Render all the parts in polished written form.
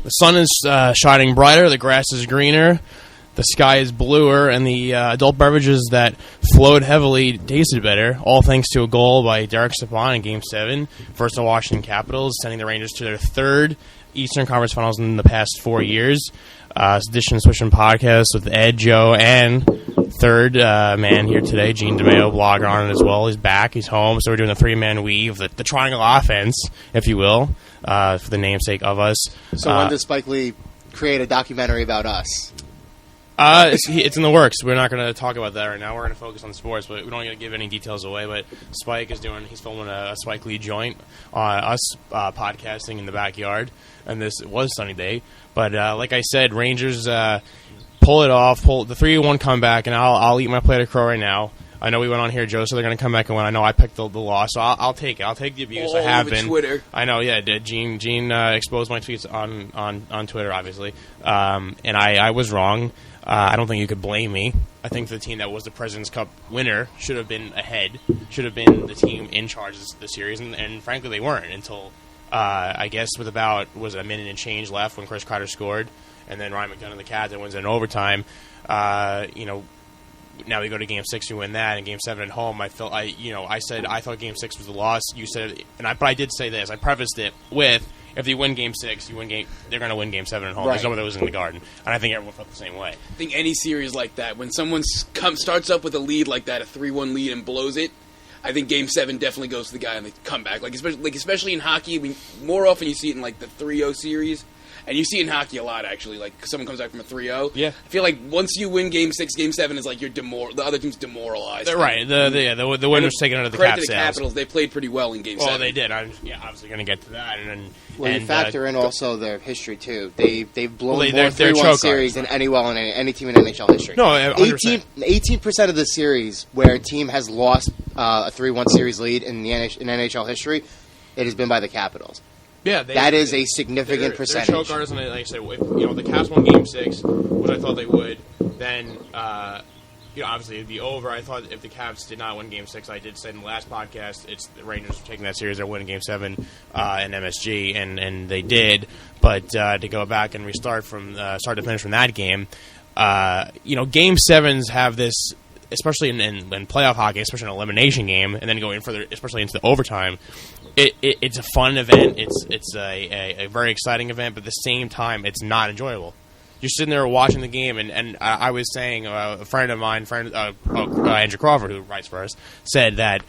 The sun is shining brighter, the grass is greener, the sky is bluer, and the adult beverages that flowed heavily tasted better, all thanks to a goal by Derek Stepan in Game 7 versus the Washington Capitals, sending the Rangers to their third Eastern Conference Finals in the past 4 years. Edition of Switch Podcast with Ed, Joe, and third man here today, Gene DeMaio, blogger on it as well. He's back, he's home, so we're doing a three-man weave, the triangle offense, if you will, for the namesake of us. So when does Spike Lee create a documentary about us? It's in the works. We're not going to talk about that right now. We're going to focus on sports, but we don't want to give any details away. But Spike is he's filming a Spike Lee joint, us podcasting in the backyard, and it was a sunny day. But like I said, Rangers pull it off, pull the 3-1 comeback, and I'll eat my plate of crow right now. I know we went on here, Joe, so they're going to come back and win. I know I picked the loss, so I'll take it. I'll take the abuse. I have been. Twitter. I know, yeah, Gene exposed my tweets on Twitter, obviously, and I was wrong. I don't think you could blame me. I think the team that was the President's Cup winner should have been ahead, should have been the team in charge of the series, and frankly, they weren't until, I guess, with about, a minute and change left when Chris Kreider scored, and then Ryan McDonough, the captain, wins in overtime. Now we go to Game 6, we win that, and Game 7 at home. I said I thought Game 6 was the loss. You said, but I did say this. I prefaced it with, if they win Game 6, they're going to win Game 7 at home. Right. There's no way that was in the Garden, and I think everyone felt the same way. I think any series like that, when someone starts up with a lead like that, a 3-1 lead, and blows it, I think Game 7 definitely goes to the guy on the comeback. Especially in hockey, more often you see it in the 3-0 series. And you see it in hockey a lot, actually. Someone comes back from a 3-0. Yeah. I feel like once you win Game 6, Game 7 is like the other team's demoralized. They're right. The winner's taken under the cap credit to the Capitals. They played pretty well in Game 7. Well, they did. I'm obviously going to get to that. You factor in also their history, too. They've blown more they're 3-1 series than any team in NHL history. No, 18% of the series where a team has lost a 3-1 series lead in NHL history, it has been by the Capitals. Yeah, that is a significant percentage. They're choke artists, and like I said, if the Caps won Game 6, which I thought they would, then obviously it'd be over. I thought if the Caps did not win Game 6, I did say in the last podcast, it's the Rangers taking that series. They're winning Game 7 in MSG, and they did. But to go back and restart from start to finish from that game, Game 7s have this, especially in playoff hockey, especially in an elimination game, and then going further, especially into the overtime. It's a fun event. It's a very exciting event, but at the same time, it's not enjoyable. You're sitting there watching the game, and I was saying, a friend of mine, Andrew Crawford, who writes for us, said that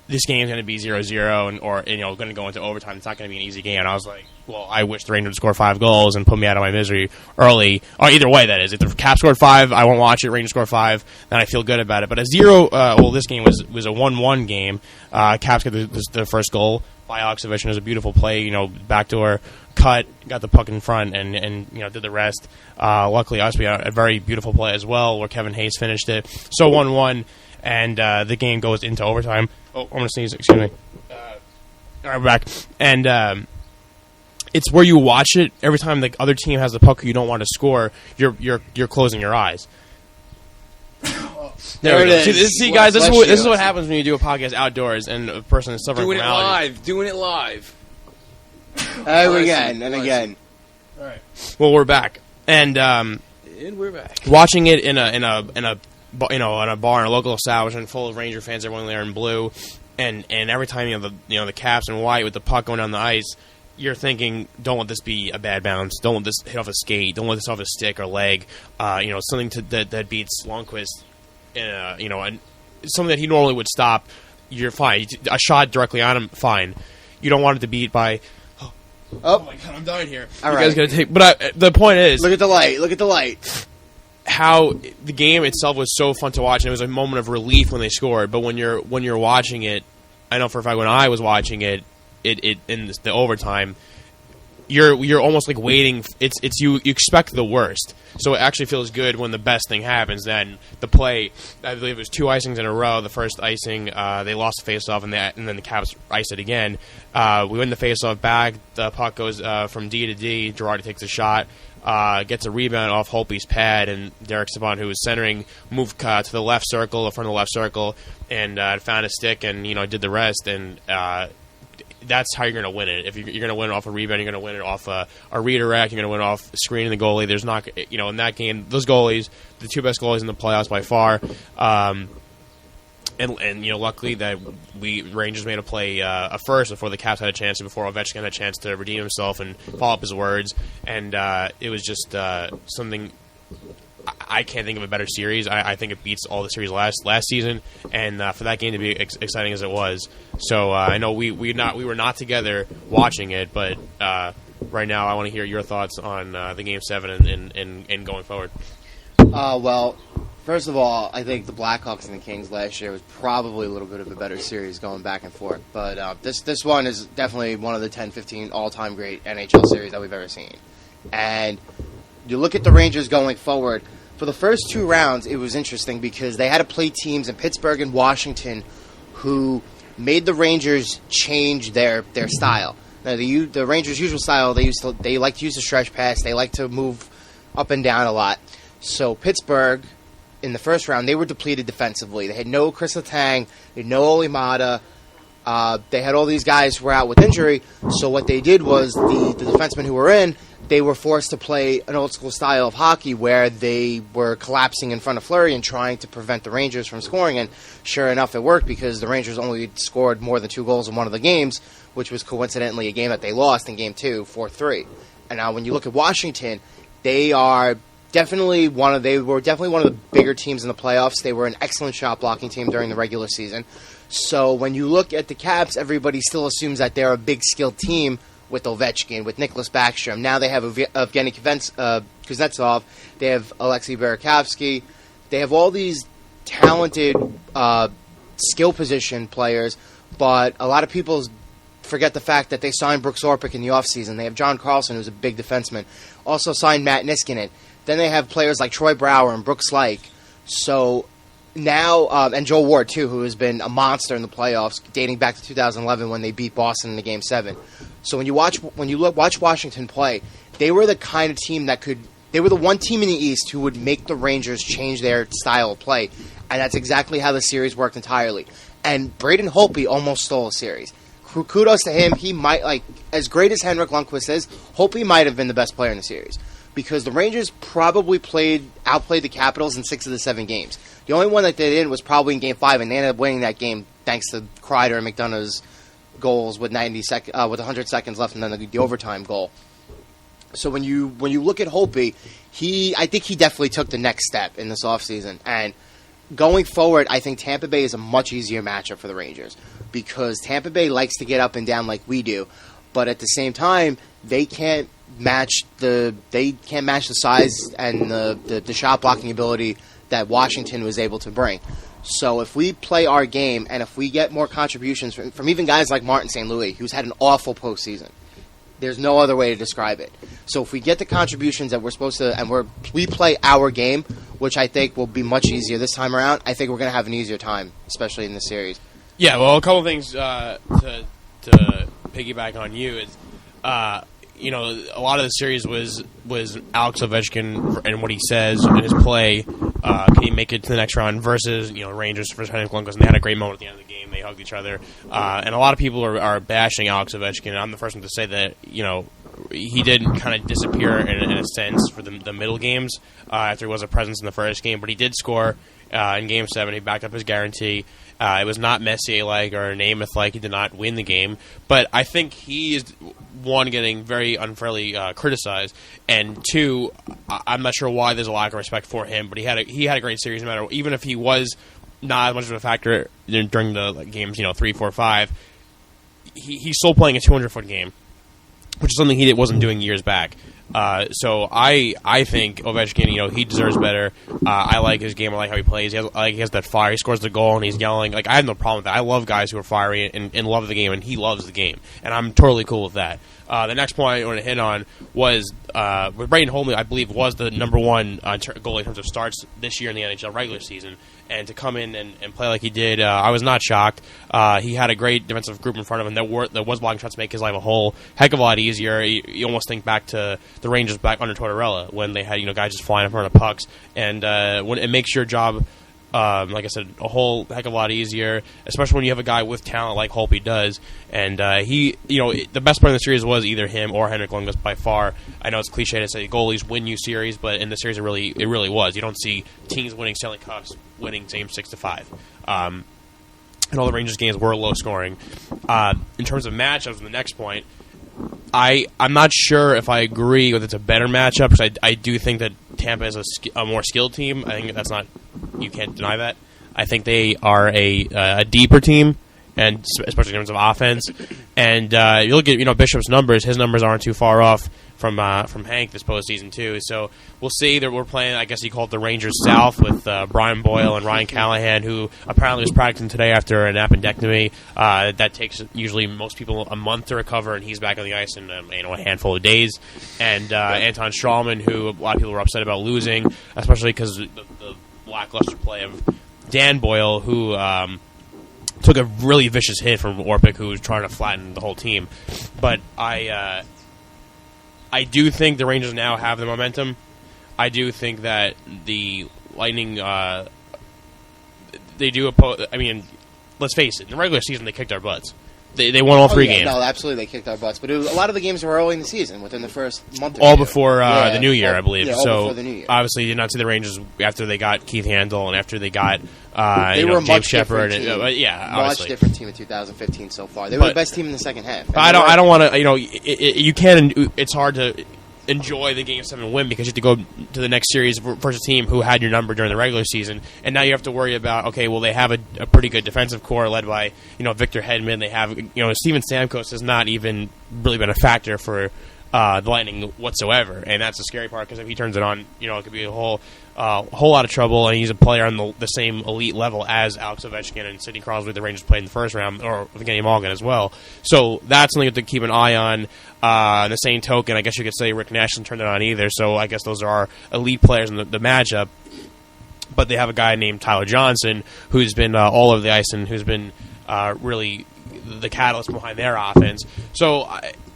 this game's going to be 0-0 or going to go into overtime. It's not going to be an easy game. And I was like, well, I wish the Rangers would score 5 goals and put me out of my misery early. Or either way, that is. If the Caps scored 5, I won't watch it. Rangers score 5, then I feel good about it. But this game was a 1-1 game. Caps got the first goal by Oxovich, and it was a beautiful play. Backdoor cut, got the puck in front, and did the rest. Luckily, us, we had a very beautiful play as well, where Kevin Hayes finished it. So 1-1, and the game goes into overtime. Oh, I'm going to sneeze. Excuse me. All right, we're back. And it's where you watch it. Every time the other team has the puck, you don't want to score. You're closing your eyes. There it is. See, guys, this is what happens when you do a podcast outdoors and a person is suffering from allergies. Doing it live. Again. All right. Well, we're back, and we're back. Watching it in a bar, in a local establishment full of Ranger fans, everyone there in blue, and every time the Caps in white with the puck going down the ice, you're thinking, don't let this be a bad bounce, don't let this hit off a skate, don't let this off a stick or leg, something that beats Lundqvist, something that he normally would stop. You're fine. A shot directly on him, fine. You don't want it to beat by. Oh my God, I'm dying here. All you right. guys gotta take. But the point is, look at the light. How the game itself was so fun to watch, and it was a moment of relief when they scored. But when you're watching it, I know for a fact when I was watching it in the overtime, you're almost like waiting. It's you expect the worst, so it actually feels good when the best thing happens. Then the play, I believe it was 2 icings in a row. The first icing, they lost the faceoff, and then the Caps iced it again. We win the faceoff back. The puck goes from D to D. Girardi takes a shot. Gets a rebound off Holtby's pad, and Derek Stepan, who was centering, moved to the left circle, in front of the left circle, and found a stick and did the rest. And that's how you're going to win it. If you're going to win it off a rebound, you're going to win it off a redirect. You're going to win off screening the goalie. There's not, in that game, those goalies, the two best goalies in the playoffs by far. And luckily that Rangers made a play a first before the Caps had a chance, and before Ovechkin had a chance to redeem himself and follow up his words. And it was just something. I can't think of a better series. I think it beats all the series last season, and for that game to be exciting as it was. So I know we were not together watching it, but right now I want to hear your thoughts on the Game 7 and going forward. Well, first of all, I think the Blackhawks and the Kings last year was probably a little bit of a better series going back and forth. But this one is definitely one of the 10-15 all-time great NHL series that we've ever seen. And you look at the Rangers going forward. For the first two rounds, it was interesting because they had to play teams in Pittsburgh and Washington who made the Rangers change their style. Now, the Rangers' usual style, they like to use the stretch pass. They like to move up and down a lot. So Pittsburgh, in the first round, they were depleted defensively. They had no Chris Letang, they had no Olimata. They had all these guys who were out with injury. So what they did was the defensemen who were in, they were forced to play an old school style of hockey where they were collapsing in front of Fleury and trying to prevent the Rangers from scoring. And sure enough, it worked because the Rangers only scored more than 2 goals in one of the games, which was coincidentally a game that they lost in Game 2, 4-3. And now when you look at Washington, they were definitely one of the bigger teams in the playoffs. They were an excellent shot blocking team during the regular season. So when you look at the Caps, everybody still assumes that they're a big skilled team with Ovechkin, with Nicholas Backstrom. Now they have Evgeny Kuznetsov. They have Alexei Burakovsky. They have all these talented skill position players, but a lot of people forget the fact that they signed Brooks Orpik in the offseason. They have John Carlson, who's a big defenseman. Also signed Matt Niskanen. Then they have players like Troy Brouwer and Brooks Laich. So now, and Joe Ward, too, who has been a monster in the playoffs, dating back to 2011 when they beat Boston in the Game 7. So when you watch Washington play, they were the kind of team they were the one team in the East who would make the Rangers change their style of play, and that's exactly how the series worked entirely. And Braden Holtby almost stole a series. Kudos to him. He might, as great as Henrik Lundqvist is, Holtby might have been the best player in the series because the Rangers probably outplayed the Capitals in 6 of the 7 games. The only one that they didn't was probably in Game 5, and they ended up winning that game thanks to Kreider and McDonough's goals with 100 seconds left, and then the overtime goal. So when you look at Holtby, I think he definitely took the next step in this offseason. And going forward, I think Tampa Bay is a much easier matchup for the Rangers because Tampa Bay likes to get up and down like we do, but at the same time, they can't match the size and the shot blocking ability that Washington was able to bring. So if we play our game and if we get more contributions from even guys like Martin St. Louis, who's had an awful postseason, there's no other way to describe it. So if we get the contributions that we're supposed to, and we play our game, which I think will be much easier this time around, I think we're going to have an easier time, especially in this series. Yeah, well, a couple of things to piggyback on you is, a lot of the series was Alex Ovechkin and what he says in his play. Can he make it to the next round versus Rangers versus Henrik Lundqvist? And they had a great moment at the end of the game. They hugged each other, and a lot of people are bashing Alex Ovechkin. And I'm the first one to say that he did kind of disappear in a sense for the middle games after he was a presence in the first game, but he did score in Game 7. He backed up his guarantee. It was not Messier-like or Namath-like. He did not win the game. But I think he is, one, getting very unfairly criticized, and two, I'm not sure why there's a lack of respect for him, but he had a great series no matter, even if he was not as much of a factor during the games, 3, 4, 5, he's still playing a 200-foot game, which is something he wasn't doing years back. So I think Ovechkin, he deserves better. I like his game. I like how he plays. He has that fire. He scores the goal and he's yelling. I have no problem with that. I love guys who are fiery and love the game, and he loves the game, and I'm totally cool with that. The next point I want to hit on was with Braden Holtby, I believe, was the number one goalie in terms of starts this year in the NHL regular season. And to come in and play like he did, I was not shocked. He had a great defensive group in front of him that was blocking shots to make his life a whole heck of a lot easier. You almost think back to the Rangers back under Tortorella when they had guys just flying in front of pucks, and when it makes your job like I said, a whole heck of a lot easier, especially when you have a guy with talent like Holtby does. And the best part of the series was either him or Henrik Lundqvist by far. I know it's cliche to say goalies win you series, but in the series it really was. You don't see teams winning Stanley Cups winning games 6-5. And all the Rangers games were low scoring. In terms of matchups, the next point, I'm not sure if I agree with it's a better matchup, because I do think that Tampa is a more skilled team. I think you can't deny that. I think they are a deeper team, and especially in terms of offense. And you look at Bishop's numbers; his numbers aren't too far off from Hank this postseason too. So we'll see that we're playing. I guess you call it the Rangers South with Brian Boyle and Ryan Callahan, who apparently was practicing today after an appendectomy. That takes usually most people a month to recover, and he's back on the ice in a handful of days. And Anton Strawman, who a lot of people were upset about losing, especially because the lackluster play of Dan Boyle, who took a really vicious hit from Orpik, who was trying to flatten the whole team. But I do think the Rangers now have the momentum. I do think that the Lightning, they do oppose. I mean, let's face it. In the regular season, they kicked our butts. They won all three games. No, absolutely, they kicked our butts. But a lot of the games were early in the season, within the first month or all two. Before the New Year, I believe. Yeah, so before the New Year. Obviously, you did not see the Rangers after they got Keith Handel and after they got they were a James much Shepard. different team. Obviously. Much different team in 2015 so far. They were the best team in the second half. I don't want to. You can't. It's hard to enjoy the Game 7 win because you have to go to the next series versus a team who had your number during the regular season, and now you have to worry about, okay, well, they have a pretty good defensive core led by Victor Hedman. They have Steven Stamkos has not even really been a factor for the Lightning whatsoever, and that's the scary part, because if he turns it on, it could be a whole lot of trouble, and he's a player on the same elite level as Alex Ovechkin and Sidney Crosby, the Rangers played in the first round, or with Kenny Malgin as well. So that's something to keep an eye on. The same token, I guess you could say Rick Nash hasn't turned it on either, so I guess those are our elite players in the matchup. But they have a guy named Tyler Johnson who's been all over the ice and who's been really the catalyst behind their offense. So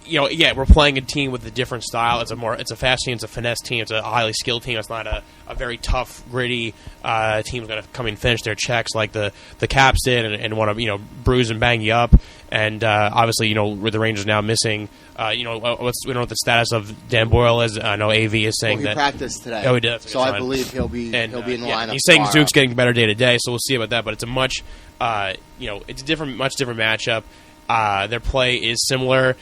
we're playing a team with a different style. It's a fast team. It's a finesse team. It's a highly skilled team. It's not a very tough, gritty team who's going to come and finish their checks like the Caps did and want to bruise and bang you up. And obviously, with the Rangers now missing, we don't know what the status of Dan Boyle is. I know AV is saying he practiced today. Oh, he did. So I believe he'll be in the lineup. He's saying Zook's getting better day to day, so we'll see about that. But it's a much different matchup. Their play is similar.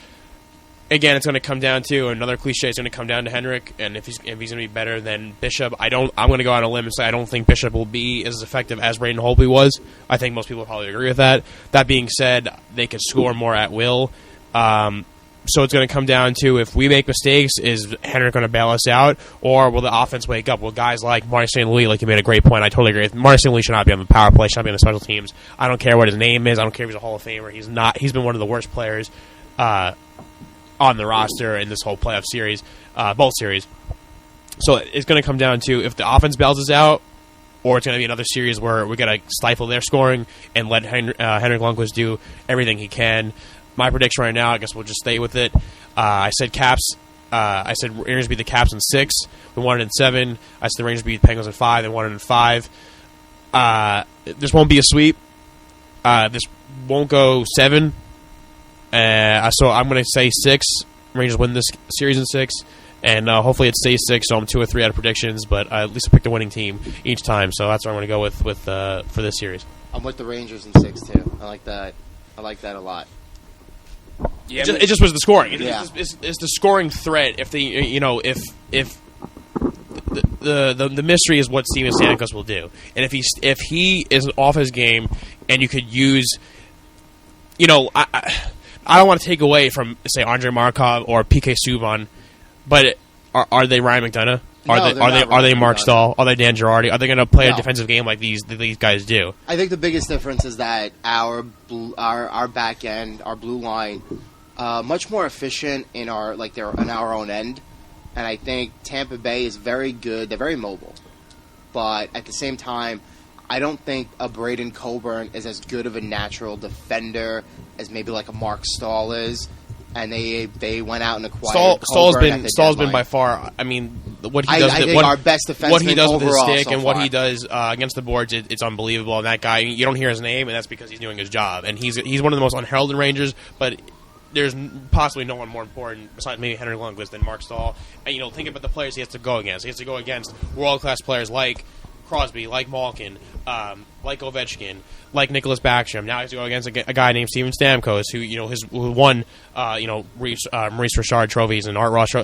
Again, it's going to come down to another cliche. It's going to come down to Henrik, and if he's going to be better than Bishop, I'm going to go on a limb and say I don't think Bishop will be as effective as Braden Holtby was. I think most people probably agree with that. That being said, they can score more at will. So it's going to come down to, if we make mistakes, is Henrik going to bail us out, or will the offense wake up? Will guys like Marty St. Louis, like you made a great point, I totally agree with Marty St. Louis, should not be on the power play, should not be on the special teams. I don't care what his name is. I don't care if he's a Hall of Famer. He's not. He's been one of the worst players on the roster in this whole playoff series, both series. So it's going to come down to if the offense bails us out, or it's going to be another series where we got to stifle their scoring and let Henrik Lundqvist do everything he can. My prediction right now, I guess we'll just stay with it. I said Caps. I said Rangers beat the Caps in 6. We won it in 7. I said the Rangers beat the Penguins in 5. They won it in 5. This won't be a sweep. This won't go 7. So I'm going to say 6. Rangers win this series in 6. And hopefully it stays 6, so I'm 2 or 3 out of predictions. But at least I picked a winning team each time. So that's what I'm going to go with for this series. I'm with the Rangers in 6, too. I like that. I like that a lot. Yeah, it just was the scoring. Yeah. It's the scoring threat. If if the mystery is what Steven Stamkos will do, and if he is off his game, and you could use, I don't want to take away from, say, Andrei Markov or PK Subban, but are they Ryan McDonough? Are they Mark Stahl? Are they Dan Girardi? Are they going to play a defensive game like these guys do? I think the biggest difference is that our back end, our blue line, much more efficient in our own end, and I think Tampa Bay is very good. They're very mobile, but at the same time, I don't think a Braden Coburn is as good of a natural defender as maybe like a Mark Stahl is. And they went out and acquired Stahl's Coburn been by far. I mean, what he does. I think our best defenseman what he does with his overall stick so and what far. he does against the boards, it's unbelievable. And that guy, you don't hear his name, and that's because he's doing his job. And he's one of the most unheralded Rangers, but there's possibly no one more important besides maybe Henry Lundqvist than Mark Stahl. And think about the players he has to go against. He has to go against world-class players like Crosby, like Malkin, like Ovechkin, like Nicholas Backstrom. Now he has to go against a guy named Steven Stamkos, who won Maurice Richard trophies and Art Ross.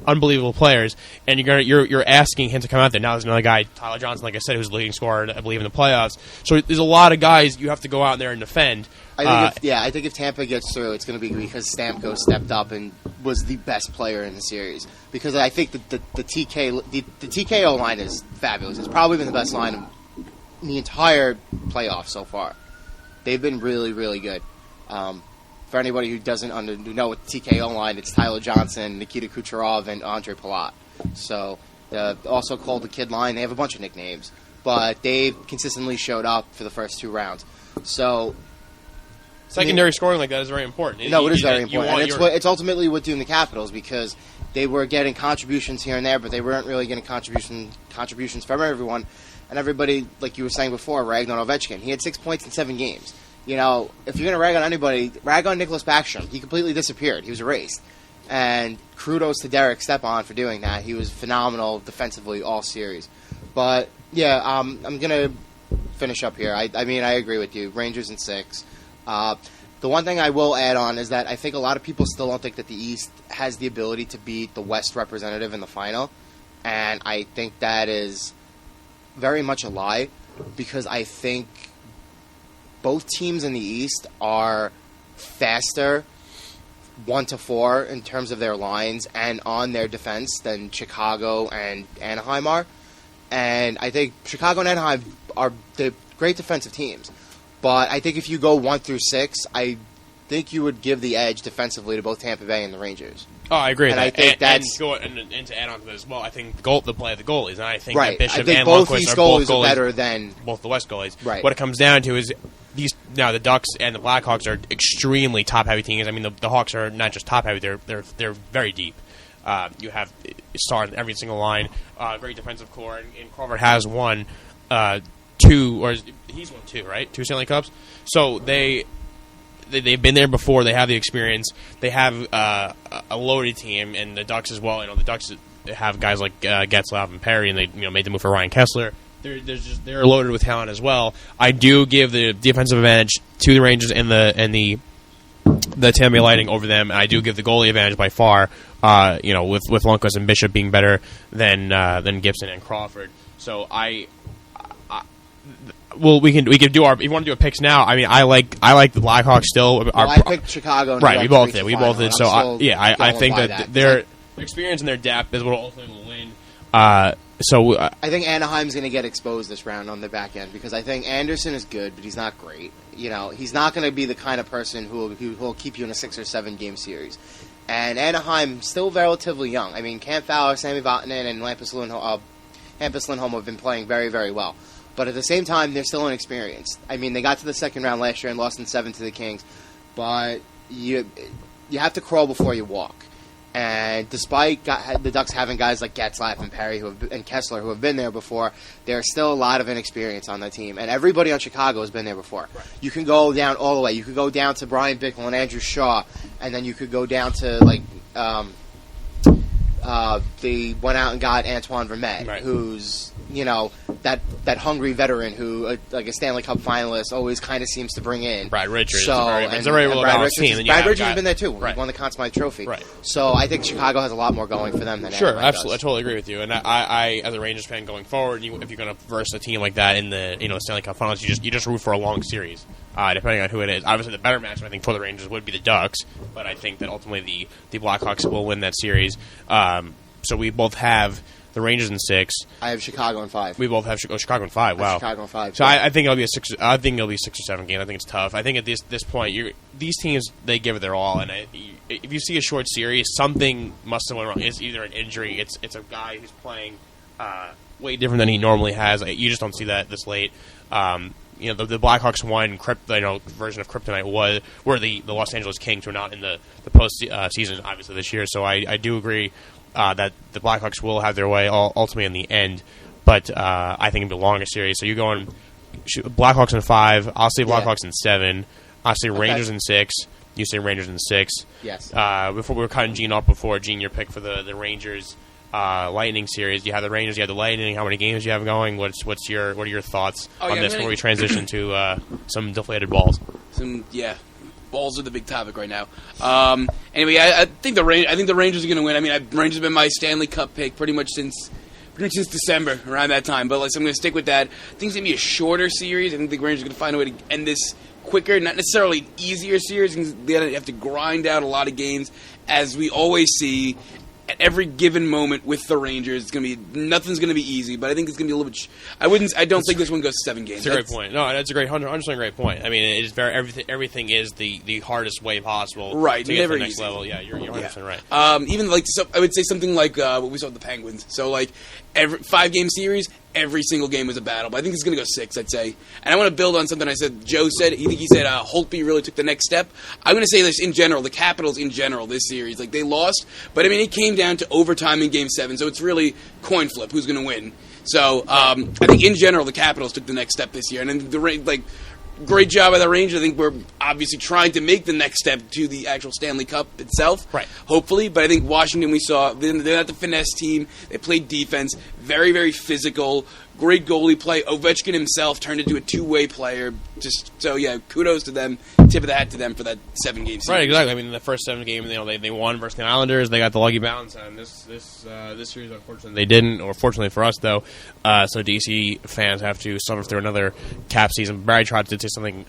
Unbelievable players, and you're asking him to come out there. Now there's another guy, Tyler Johnson, like I said, who's the leading scorer, I believe, in the playoffs. So there's a lot of guys you have to go out there and defend. I think if Tampa gets through, it's going to be because Stamkos stepped up and was the best player in the series. Because I think the TKO line is fabulous. It's probably been the best line in the entire playoff so far. They've been really, really good. For anybody who doesn't know what the TKO line, it's Tyler Johnson, Nikita Kucherov, and Andre Palat. So also called the Kid line. They have a bunch of nicknames, but they've consistently showed up for the first 2 rounds. So secondary scoring like that is very important. No, it is very important. And it's ultimately what doing the Capitals, because they were getting contributions here and there, but they weren't really getting contributions from everyone. And everybody, like you were saying before, ragged on Ovechkin. He had 6 points in 7 games. If you're going to rag on anybody, rag on Nicholas Backstrom. He completely disappeared. He was erased. And kudos to Derek Stepan for doing that. He was phenomenal defensively all series. But, yeah, I'm going to finish up here. I agree with you. Rangers in 6. The one thing I will add on is that I think a lot of people still don't think that the East has the ability to beat the West representative in the final. And I think that is very much a lie, because I think both teams in the East are faster 1-4 in terms of their lines and on their defense than Chicago and Anaheim are. And I think Chicago and Anaheim are the great defensive teams. But I think if you go 1 through 6, I think you would give the edge defensively to both Tampa Bay and the Rangers. Oh, I agree with and that. I think and to add on to that as well, I think the play of the goalies, and I think right. that Bishop I think and both Lundqvist these are both goalies are better than both the West goalies. Right. What it comes down to is the Ducks and the Blackhawks are extremely top-heavy teams. I mean, the Hawks are not just top-heavy; they're very deep. You have stars in every single line, great defensive core, and Crawford has won 2, or he's won 2, right? 2 Stanley Cups. So they've been there before. They have the experience. They have a loaded team, and the Ducks as well. The Ducks have guys like Getzlaf and Perry, and they made the move for Ryan Kessler. They're loaded with talent as well. I do give the defensive advantage to the Rangers and the Tampa Bay Lightning over them, and I do give the goalie advantage by far. With Lundqvist and Bishop being better than Gibson and Crawford. So we can do our. If you want to do a picks now, I mean, I like the Blackhawks still. I picked Chicago. Right, we both did. So I think that their experience and their depth is what ultimately will win. I think Anaheim's going to get exposed this round on the back end, because I think Anderson is good, but he's not great. He's not going to be the kind of person who will keep you in a 6 or 7 game series. And Anaheim still relatively young. I mean, Cam Fowler, Sami Vatanen, and Hampus Lindholm have been playing very, very well. But at the same time, they're still inexperienced. I mean, they got to the second round last year and lost in 7 to the Kings. But you have to crawl before you walk. And despite the Ducks having guys like Getzlaf and Perry and Kessler who have been there before, there's still a lot of inexperience on the team. And everybody on Chicago has been there before. Right. You can go down all the way. You could go down to Brian Bickle and Andrew Shaw, and then you could go down to they went out and got Antoine Vermette, right, who's that hungry veteran who, like a Stanley Cup finalist, always kind of seems to bring in. Brad Richards. Brad Richards has been there too. Right. He won the Conn Smythe Trophy. Right. So I think Chicago has a lot more going for them than Anaheim absolutely. does. I totally agree with you. And I as a Rangers fan going forward, if you're going to verse a team like that in the Stanley Cup Finals, you just root for a long series, depending on who it is. Obviously, the better matchup I think for the Rangers would be the Ducks, but I think that ultimately the Blackhawks will win that series. So we both have the Rangers in 6. I have Chicago in 5. We both have Chicago in 5. Wow. Chicago in 5. So I think it'll be a 6. I think it'll be 6 or 7 game. I think it's tough. I think at this point, these teams, they give it their all, and if you see a short series, something must have went wrong. It's either an injury. It's a guy who's playing way different than he normally has. You just don't see that this late. The Blackhawks won version of Kryptonite were the Los Angeles Kings, who are not in the post season obviously this year. So I do agree that the Blackhawks will have their way ultimately in the end. But I think it'll be a longer series. So you're going Blackhawks in 5. I'll say Blackhawks in 7. I'll say Rangers in 6. You say Rangers in 6. Yes. Before we were cutting Gene off before, Gene, your pick for the Rangers Lightning series. You have the Rangers, you have the Lightning. How many games do you have going? What are your thoughts on this before we transition to some deflated balls? Balls are the big topic right now. Anyway, I think the Rangers are going to win. I mean, Rangers have been my Stanley Cup pick pretty much since December, around that time. But so I'm going to stick with that. I think it's going to be a shorter series. I think the Rangers are going to find a way to end this quicker, not necessarily an easier series, because they have to grind out a lot of games, as we always see at every given moment with the Rangers. Nothing's going to be easy, but I think it's going to be a little bit. I don't think this one goes 7 games. That's a great point. No, that's a great 100% great point. I mean, it is everything is the hardest way possible, right? To get to the next level. Yeah, you're 100% right. Even I would say something like what we saw with the Penguins. So like every 5-game series, every single game was a battle. But I think it's going to go 6, I'd say. And I want to build on something Joe said. He said Holtby really took the next step. I'm going to say this in general. The Capitals in general this series, like they lost, but I mean it came down to overtime in Game 7. So it's really coin flip who's going to win. So I think in general the Capitals took the next step this year, and then great job by the Rangers. I think we're obviously trying to make the next step to the actual Stanley Cup itself, right? Hopefully, but I think Washington, we saw they're not the finesse team. They played defense, very, very physical. Great goalie play. Ovechkin himself turned into a two-way player. Kudos to them. Tip of the hat to them for that 7-game series. Right, exactly. I mean, in the first 7 games, they won versus the Islanders. They got the lucky bounce, and this series, unfortunately, they didn't. Or fortunately for us, though, so DC fans have to suffer through another Cap season. Barry tried to say something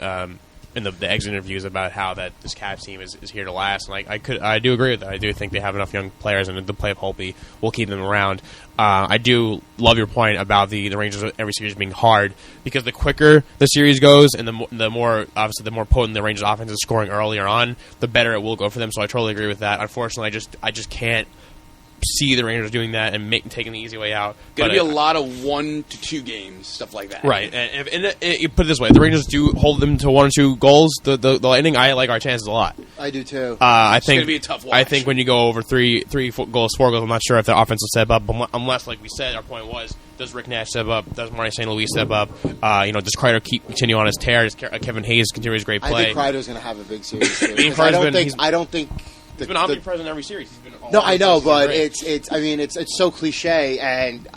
in the exit interviews about how that this Caps team is here to last, and I do agree with that. I do think they have enough young players, and the play of Holtby will keep them around. I do love your point about the Rangers every series being hard, because the quicker the series goes and the more potent the Rangers offense is scoring earlier on, the better it will go for them. So I totally agree with that. Unfortunately, I just can't see the Rangers doing that and taking the easy way out. Going to be a lot of 1 to 2 games, stuff like that. Right. And you put it this way, if the Rangers do hold them to 1 or 2 goals, the Lightning, I like our chances a lot. I do too. I think it's going to be a tough watch. I think when you go over 3 goals, 4 goals, I'm not sure if the offense will step up, unless, like we said, our point was, does Rick Nash step up? Does Marty St. Louis step up? Does Kreider continue on his tear? Does Kevin Hayes continue his great play? I think Kreider's going to have a big series too. I don't think he's been omnipresent every series. No, I know, but it's so cliche. And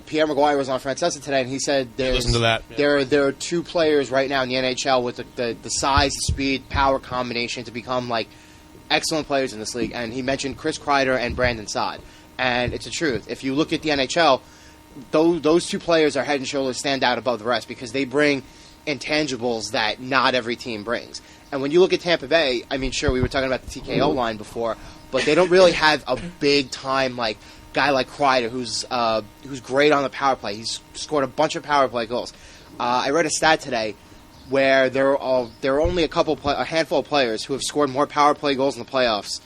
Pierre Maguire was on Francesa today, and he said listen to that. Yeah. There are 2 players right now in the NHL with the size, speed, power combination to become like excellent players in this league. And he mentioned Chris Kreider and Brandon Saad, and it's the truth. If you look at the NHL, those 2 players are head and shoulders stand out above the rest, because they bring intangibles that not every team brings. And when you look at Tampa Bay, I mean, sure, we were talking about the TKO line before, but they don't really have a big-time guy like Kreider who's great on the power play. He's scored a bunch of power play goals. I read a stat today where there are only a handful of players who have scored more power play goals in the playoffs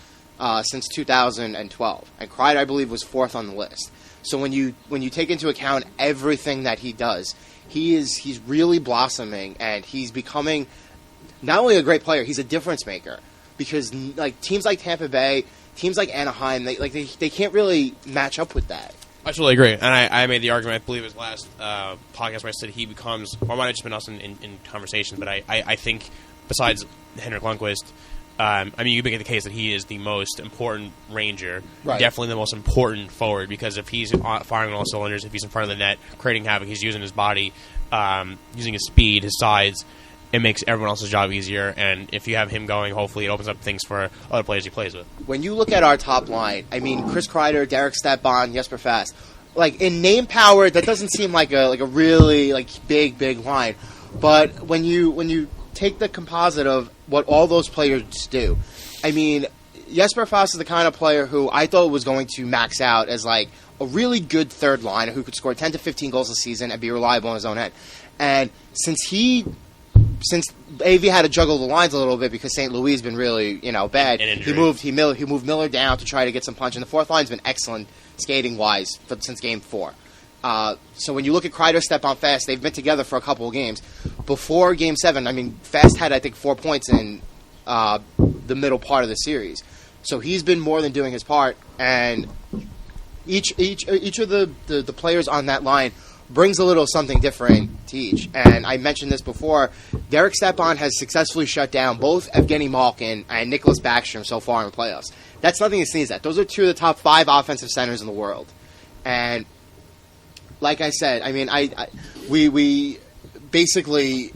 since 2012. And Kreider, I believe, was 4th on the list. So when you take into account everything that he does, he's really blossoming, and he's becoming not only a great player, he's a difference maker. Because teams like Tampa Bay, teams like Anaheim, they can't really match up with that. I totally agree, and I made the argument, I believe, his last podcast where I said he becomes, or it might have just been us in conversation, but I think besides Henrik Lundqvist, you make the case that he is the most important Ranger, right. Definitely the most important forward, because if he's firing on all cylinders, if he's in front of the net, creating havoc, he's using his body, using his speed, his size, it makes everyone else's job easier, and if you have him going, hopefully it opens up things for other players he plays with. When you look at our top line, Chris Kreider, Derek Stepan, Jesper Fast, in name power, that doesn't seem like a really big line. But when you take the composite of what all those players do, Jesper Fast is the kind of player who I thought was going to max out as a really good third liner who could score 10 to 15 goals a season and be reliable on his own end. And since AV had to juggle the lines a little bit because St. Louis has been really, bad, he moved Miller down to try to get some punch, and the 4th line's been excellent skating-wise since Game 4. So when you look at Kreider, Stepan, Fast, they've been together for a couple of games. Before Game 7, Fast had, I think, 4 points in the middle part of the series. So he's been more than doing his part, and Each of the players on that line brings a little something different to each. And I mentioned this before. Derek Stepan has successfully shut down both Evgeny Malkin and Nicholas Backstrom so far in the playoffs. That's nothing to sneeze at. Those are two of the top 5 offensive centers in the world. And like I said, I mean, we basically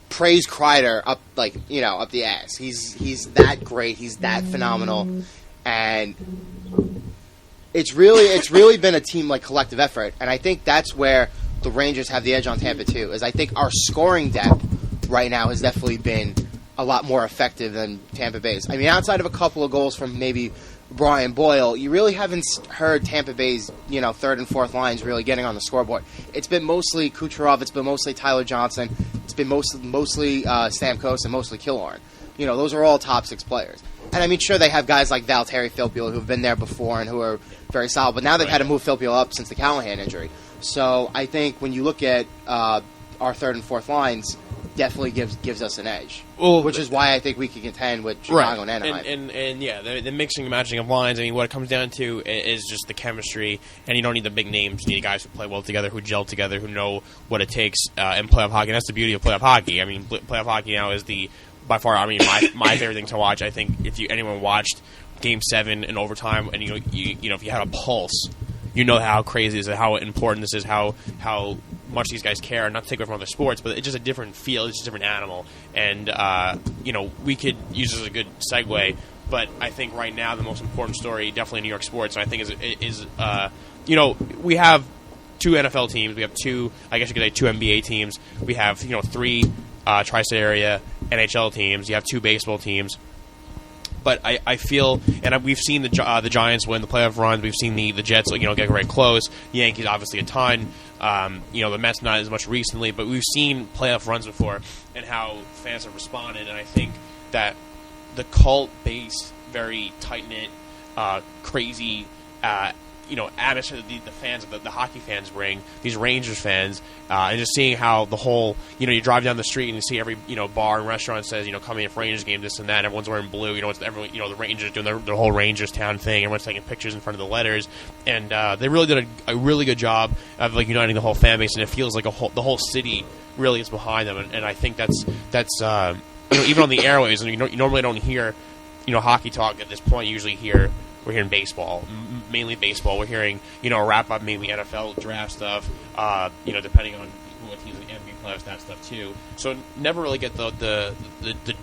praise Kreider up up the ass. He's that great. He's that phenomenal, and it's really been a team collective effort. And I think that's where the Rangers have the edge on Tampa too. Is I think our scoring depth right now has definitely been a lot more effective than Tampa Bay's. I mean, outside of a couple of goals from maybe Brian Boyle, you really haven't heard Tampa Bay's, third and fourth lines really getting on the scoreboard. It's been mostly Kucherov, it's been mostly Tyler Johnson, it's been mostly Stamkos and mostly Killorn. Those are all top 6 players. And I mean, sure, they have guys like Valtteri Filppula who've been there before and who are very solid, but now they've had to move Filppula up since the Callahan injury. So I think when you look at our third and fourth lines, definitely gives us an edge. Well, which is why I think we can contend with Chicago and Anaheim. And yeah, the mixing and matching of lines, I mean, what it comes down to is just the chemistry, and you don't need the big names. You need guys who play well together, who gel together, who know what it takes in playoff hockey. And that's the beauty of playoff hockey. I mean, playoff hockey now is by far, my favorite thing to watch. I think if anyone watched Game 7 in overtime, and if you had a pulse, you know how crazy this is, how important this is, how much these guys care. Not to take away from other sports, but it's just a different feel. It's just a different animal. And, we could use this as a good segue, but I think right now the most important story, definitely in New York sports, I think is we have 2 NFL teams. We have 2, I guess you could say 2 NBA teams. We have, 3 tri-state area NHL teams. You have 2 baseball teams. But I feel, and we've seen the Giants win the playoff runs. We've seen the Jets, get very close. The Yankees, obviously, a ton. The Mets not as much recently, but we've seen playoff runs before and how fans have responded. And I think that the cult-based, very tight-knit, crazy, atmosphere that the fans, the hockey fans bring, these Rangers fans, and just seeing how the whole, you drive down the street and you see every, bar and restaurant says, coming in for Rangers game, this and that, and everyone's wearing blue, it's everyone, the Rangers doing their whole Rangers town thing, everyone's taking pictures in front of the letters, and they really did a really good job of uniting the whole fan base, and it feels like the whole city really is behind them, and I think that's even on the airways, and you normally don't hear, hockey talk at this point. You usually we're hearing baseball, mainly baseball. We're hearing, a wrap-up, maybe NFL draft stuff, depending on what teams in the NBA playoffs, that stuff too. So never really get the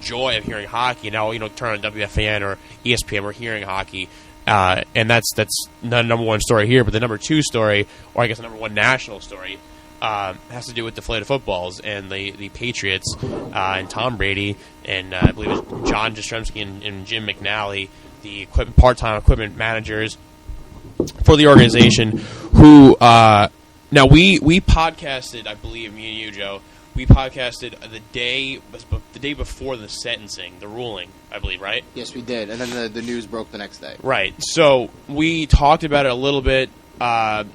joy of hearing hockey. Now, turn on WFAN or ESPN, we're hearing hockey. And that's not the number 1 story here, but the number 2 story, or I guess the number 1 national story, has to do with deflated footballs and the Patriots and Tom Brady and I believe it was John Jastrzemski and Jim McNally, the part-time equipment managers for the organization, who now we podcasted, I believe, me and you, Joe, we podcasted the day before the sentencing, the ruling, I believe, right? Yes, we did, and then the news broke the next day. Right. So we talked about it a little bit. And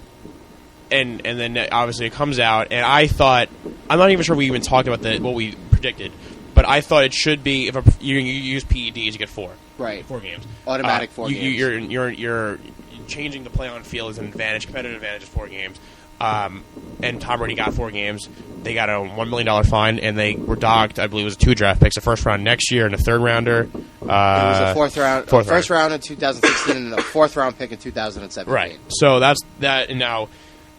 then obviously it comes out, and I thought, I'm not even sure we even talked about what we predicted, but I thought it should be, if you use PEDs, you get 4. Right. 4 games. Automatic 4 games. You're changing the play on field as an advantage, competitive advantage is 4 games. And Tom Brady got 4 games. They got a $1 million fine, and they were docked, I believe it was 2 draft picks, a first round next year and a third rounder. It was a first round in 2016 and a 4th round pick in 2017. Right. So that's that, and now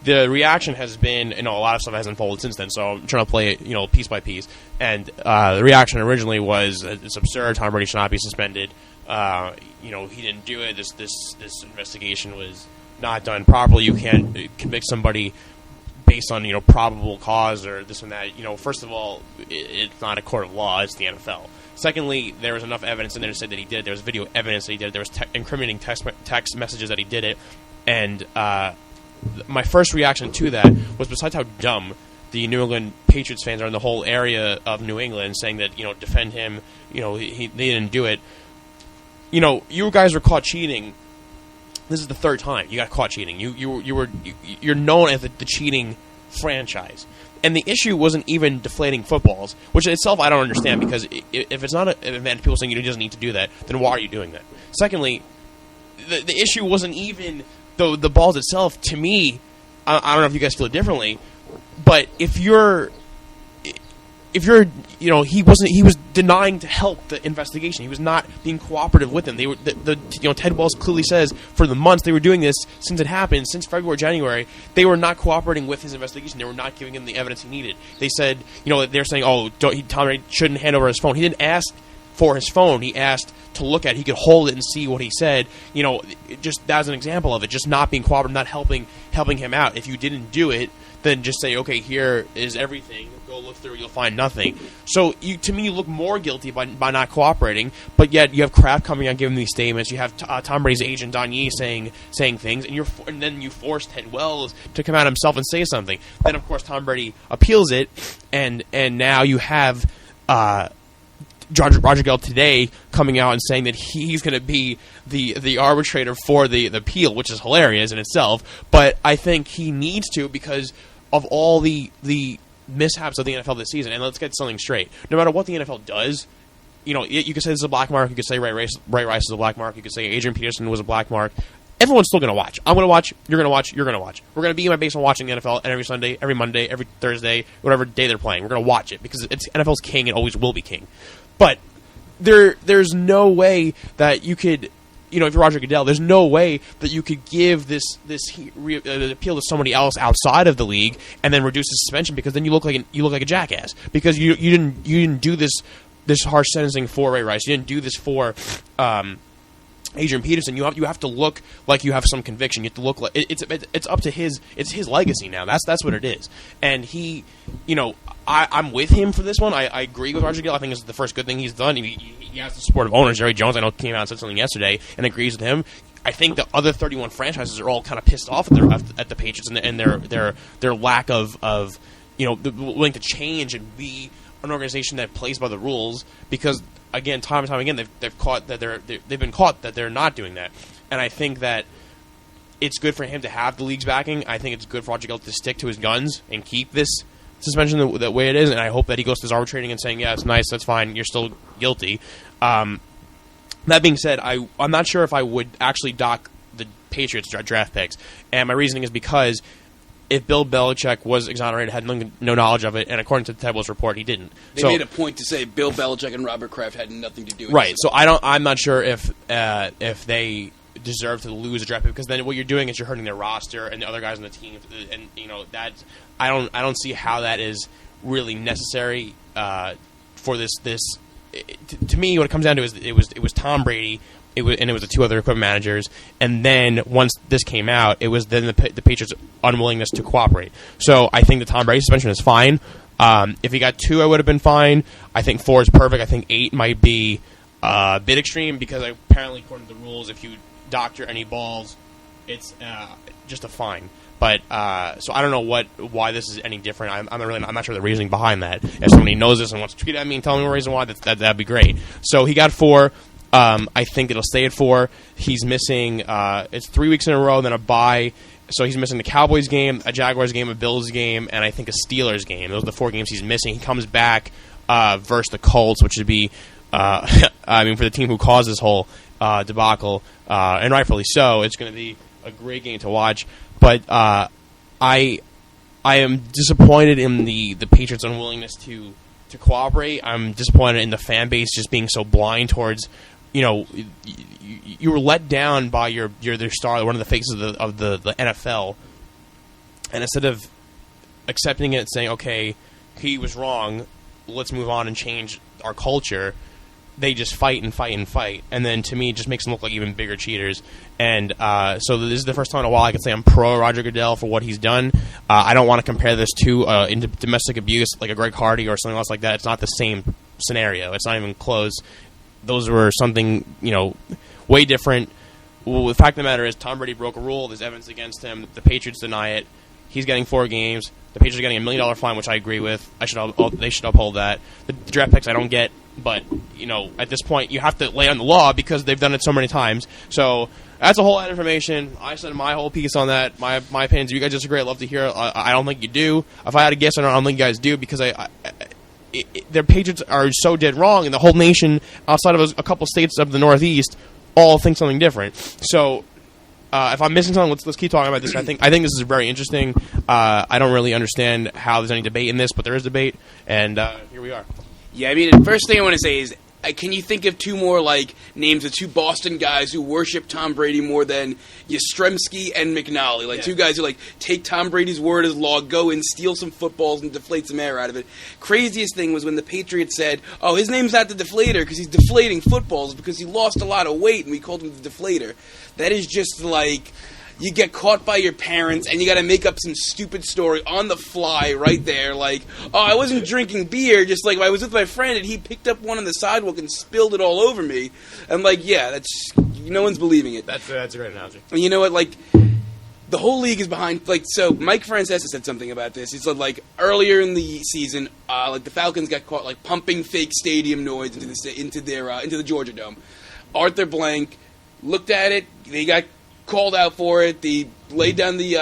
the reaction has been, a lot of stuff has unfolded since then, so I'm trying to play it, piece by piece. And the reaction originally was, it's absurd, Tom Brady should not be suspended. He didn't do it. This investigation was not done properly. You can't convict somebody based on, probable cause or this and that. First of all, it's not a court of law, it's the NFL. Secondly, there was enough evidence in there to say that he did it. There was video evidence that he did it. There was incriminating text messages that he did it. And my first reaction to that was, besides how dumb the New England Patriots fans are in the whole area of New England, saying that, defend him, they didn't do it. You guys were caught cheating. This is the 3rd time you got caught cheating. You're known as the cheating franchise. And the issue wasn't even deflating footballs, which in itself I don't understand, because if it's not an event, people saying you just need to do that, then why are you doing that? Secondly, the issue wasn't even the balls itself, to me, I don't know if you guys feel it differently, but if you're he was denying to help the investigation. He was not being cooperative with them. They were Ted Wells clearly says for the months they were doing this since it happened, since February, January, they were not cooperating with his investigation. They were not giving him the evidence he needed. They said, they're saying, Tom Brady shouldn't hand over his phone. He didn't ask for his phone. He asked to look at it. He could hold it and see what he said. Just that's an example of it. Just not being cooperative, not helping him out. If you didn't do it, then just say, okay, here is everything. Go look through, you'll find nothing. So to me, you look more guilty by not cooperating, but yet you have Kraft coming out giving these statements. You have Tom Brady's agent, Don Yee, saying things, and then you force Ted Wells to come out himself and say something. Then, of course, Tom Brady appeals it, and now you have Roger Goodell today coming out and saying that he's going to be the arbitrator for the appeal, which is hilarious in itself. But I think he needs to, because of all the mishaps of the NFL this season. And let's get something straight. No matter what the NFL does, you could say this is a black mark. You could say Ray Rice is a black mark. You could say Adrian Peterson was a black mark. Everyone's still going to watch. I'm going to watch. You're going to watch. You're going to watch. We're going to be in my basement watching the NFL every Sunday, every Monday, every Thursday, whatever day they're playing. We're going to watch it because it's NFL's king and always will be king. But there's no way that you could, if you're Roger Goodell, there's no way that you could give this appeal to somebody else outside of the league and then reduce the suspension, because then you look like a jackass, because you didn't do this harsh sentencing for Ray Rice. You didn't do this for Adrian Peterson. You have to look like you have some conviction. You have to look like it's up to his legacy now. That's what it is. And he, I'm with him for this one. I agree with Roger Goodell. I think it's the first good thing he's done. He has the support of owners. Jerry Jones, I know, came out and said something yesterday and agrees with him. I think the other 31 franchises are all kind of pissed off at the Patriots and their lack of willing to change and be an organization that plays by the rules, because again, time and time again, they've been caught that they're not doing that. And I think that it's good for him to have the league's backing. I think it's good for Roger Goodell to stick to his guns and keep this suspension the way it is. And I hope that he goes to his arbitrating and saying, yeah, it's nice, that's fine, you're still guilty. That being said, I'm not sure if I would actually dock the Patriots draft picks. And my reasoning is because if Bill Belichick was exonerated, had no knowledge of it, and according to the Ted Wells report, he didn't. They made a point to say Bill Belichick and Robert Kraft had nothing to do with it. Right. So I'm not sure if they deserve to lose a draft pick, because then what you're doing is you're hurting their roster and the other guys on the team, and that I don't see how that is really necessary for this. To me, what it comes down to is it was Tom Brady. It was the two other equipment managers, and then once this came out, it was then the Patriots' unwillingness to cooperate. So I think the Tom Brady suspension is fine. If he got 2, I would have been fine. I think 4 is perfect. I think 8 might be a bit extreme, because apparently, according to the rules, if you doctor any balls, it's just a fine. But so I don't know why this is any different. I'm not sure the reasoning behind that. If somebody knows this and wants to tweet at me and tell me the reason why, that'd be great. So he got 4. I think it'll stay at 4. He's missing it's 3 weeks in a row, then a bye. So he's missing the Cowboys game, a Jaguars game, a Bills game, and I think a Steelers game. Those are the 4 games he's missing. He comes back versus the Colts, which would be, for the team who caused this whole debacle, and rightfully so, it's going to be a great game to watch. But I am disappointed in the Patriots' unwillingness to cooperate. I'm disappointed in the fan base just being so blind towards, you were let down by their star, one of the faces of the NFL, and instead of accepting it and saying, okay, he was wrong, let's move on and change our culture, they just fight and fight and fight, and then to me it just makes them look like even bigger cheaters. And so this is the first time in a while I can say I'm pro Roger Goodell for what he's done. I don't want to compare this to domestic abuse like a Greg Hardy or something else like that. It's not the same scenario. It's not even close. Those were something way different. Well, the fact of the matter is Tom Brady broke a rule. There's evidence against him. The Patriots deny it. He's getting 4 games. The Patriots are getting $1 million fine, which I agree with. They should uphold that. The draft picks I don't get, but at this point you have to lay on the law because they've done it so many times. So that's a whole lot of information. I said my whole piece on that. My opinions. If you guys disagree, I'd love to hear. I don't think you do. If I had to guess, I don't think you guys do, because their Patriots are so dead wrong, and the whole nation outside of a couple states of the Northeast all think something different. So if I'm missing something, let's keep talking about this. I think this is very interesting. I don't really understand how there's any debate in this, but there is debate, and here we are. Yeah, I mean, the first thing I want to say is, can you think of two more names of two Boston guys who worship Tom Brady more than Yastrzemski and McNally? Two guys who take Tom Brady's word as law, go and steal some footballs and deflate some air out of it. Craziest thing was when the Patriots said, "Oh, his name's not the Deflator because he's deflating footballs because he lost a lot of weight and we called him the Deflator." That is just you get caught by your parents, and you got to make up some stupid story on the fly right there. "Oh, I wasn't drinking beer, just I was with my friend, and he picked up one on the sidewalk and spilled it all over me." I'm yeah, that's no one's believing it. That's a great analogy. And you know what? The whole league is behind. So Mike Francesa said something about this. He said earlier in the season, the Falcons got caught pumping fake stadium noise into the Georgia Dome. Arthur Blank looked at it. They got called out for it. They laid down the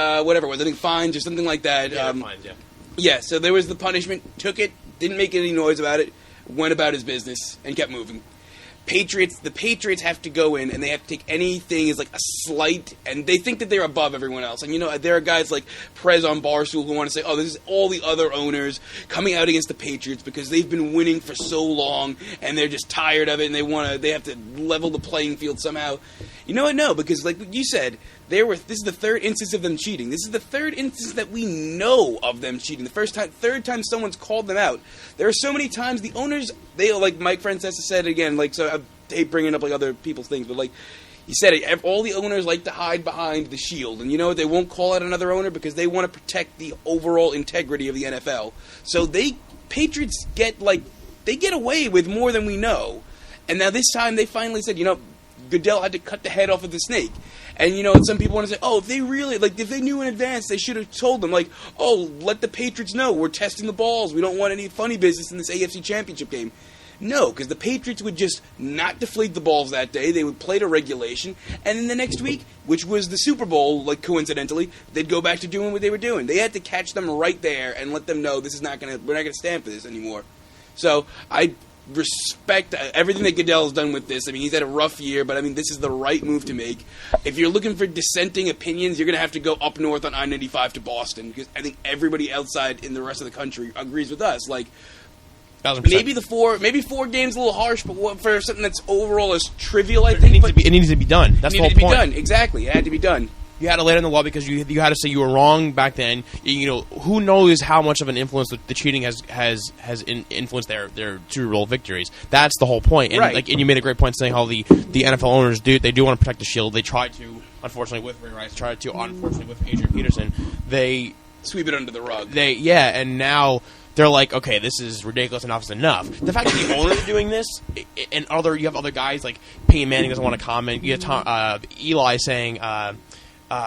fines or something like that. Yeah, fines, yeah. Yeah, so there was the punishment. Took it, didn't make any noise about it, went about his business, and kept moving. The Patriots have to go in, and they have to take anything as a slight, and they think that they're above everyone else. And there are guys like Prez on Barstool who want to say, "Oh, this is all the other owners coming out against the Patriots because they've been winning for so long, and they're just tired of it, and they have to level the playing field somehow." You know what? No, because like you said, this is the third instance of them cheating. This is the third instance that we know of them cheating. Third time someone's called them out. There are so many times the owners, they like Mike Francesa said again. So I hate bringing up other people's things, but he said it. All the owners like to hide behind the shield, and you know what? They won't call out another owner because they want to protect the overall integrity of the NFL. So Patriots get away with more than we know, and now this time they finally said, Goodell had to cut the head off of the snake. And, some people want to say, oh, if they really, if they knew in advance, they should have told them, oh, let the Patriots know. We're testing the balls. We don't want any funny business in this AFC Championship game. No, because the Patriots would just not deflate the balls that day. They would play to regulation. And then the next week, which was the Super Bowl, coincidentally, they'd go back to doing what they were doing. They had to catch them right there and let them know we're not going to stand for this anymore. So I respect everything that Goodell has done with this. I mean, he's had a rough year, but this is the right move to make. If you're looking for dissenting opinions, you're going to have to go up north on I-95 to Boston, because I think everybody outside in the rest of the country agrees with us. 1,000%. Maybe 4 games a little harsh, but for something that's overall as trivial, I think. It needs to be done. That's the whole point. It needed to be done. Exactly. It had to be done. You had to lay it in the law because you had to say you were wrong back then. Who knows how much of an influence the cheating has influenced their Super Bowl victories. That's the whole point. And right. And you made a great point saying how the NFL owners do want to protect the shield. They try to, unfortunately, with Ray Rice. Unfortunately, with Adrian Peterson. They sweep it under the rug. And now they're like, okay, this is ridiculous. Enough's enough. The fact that the owners are doing this, and you have other guys like Peyton Manning doesn't want to comment. You have Eli saying.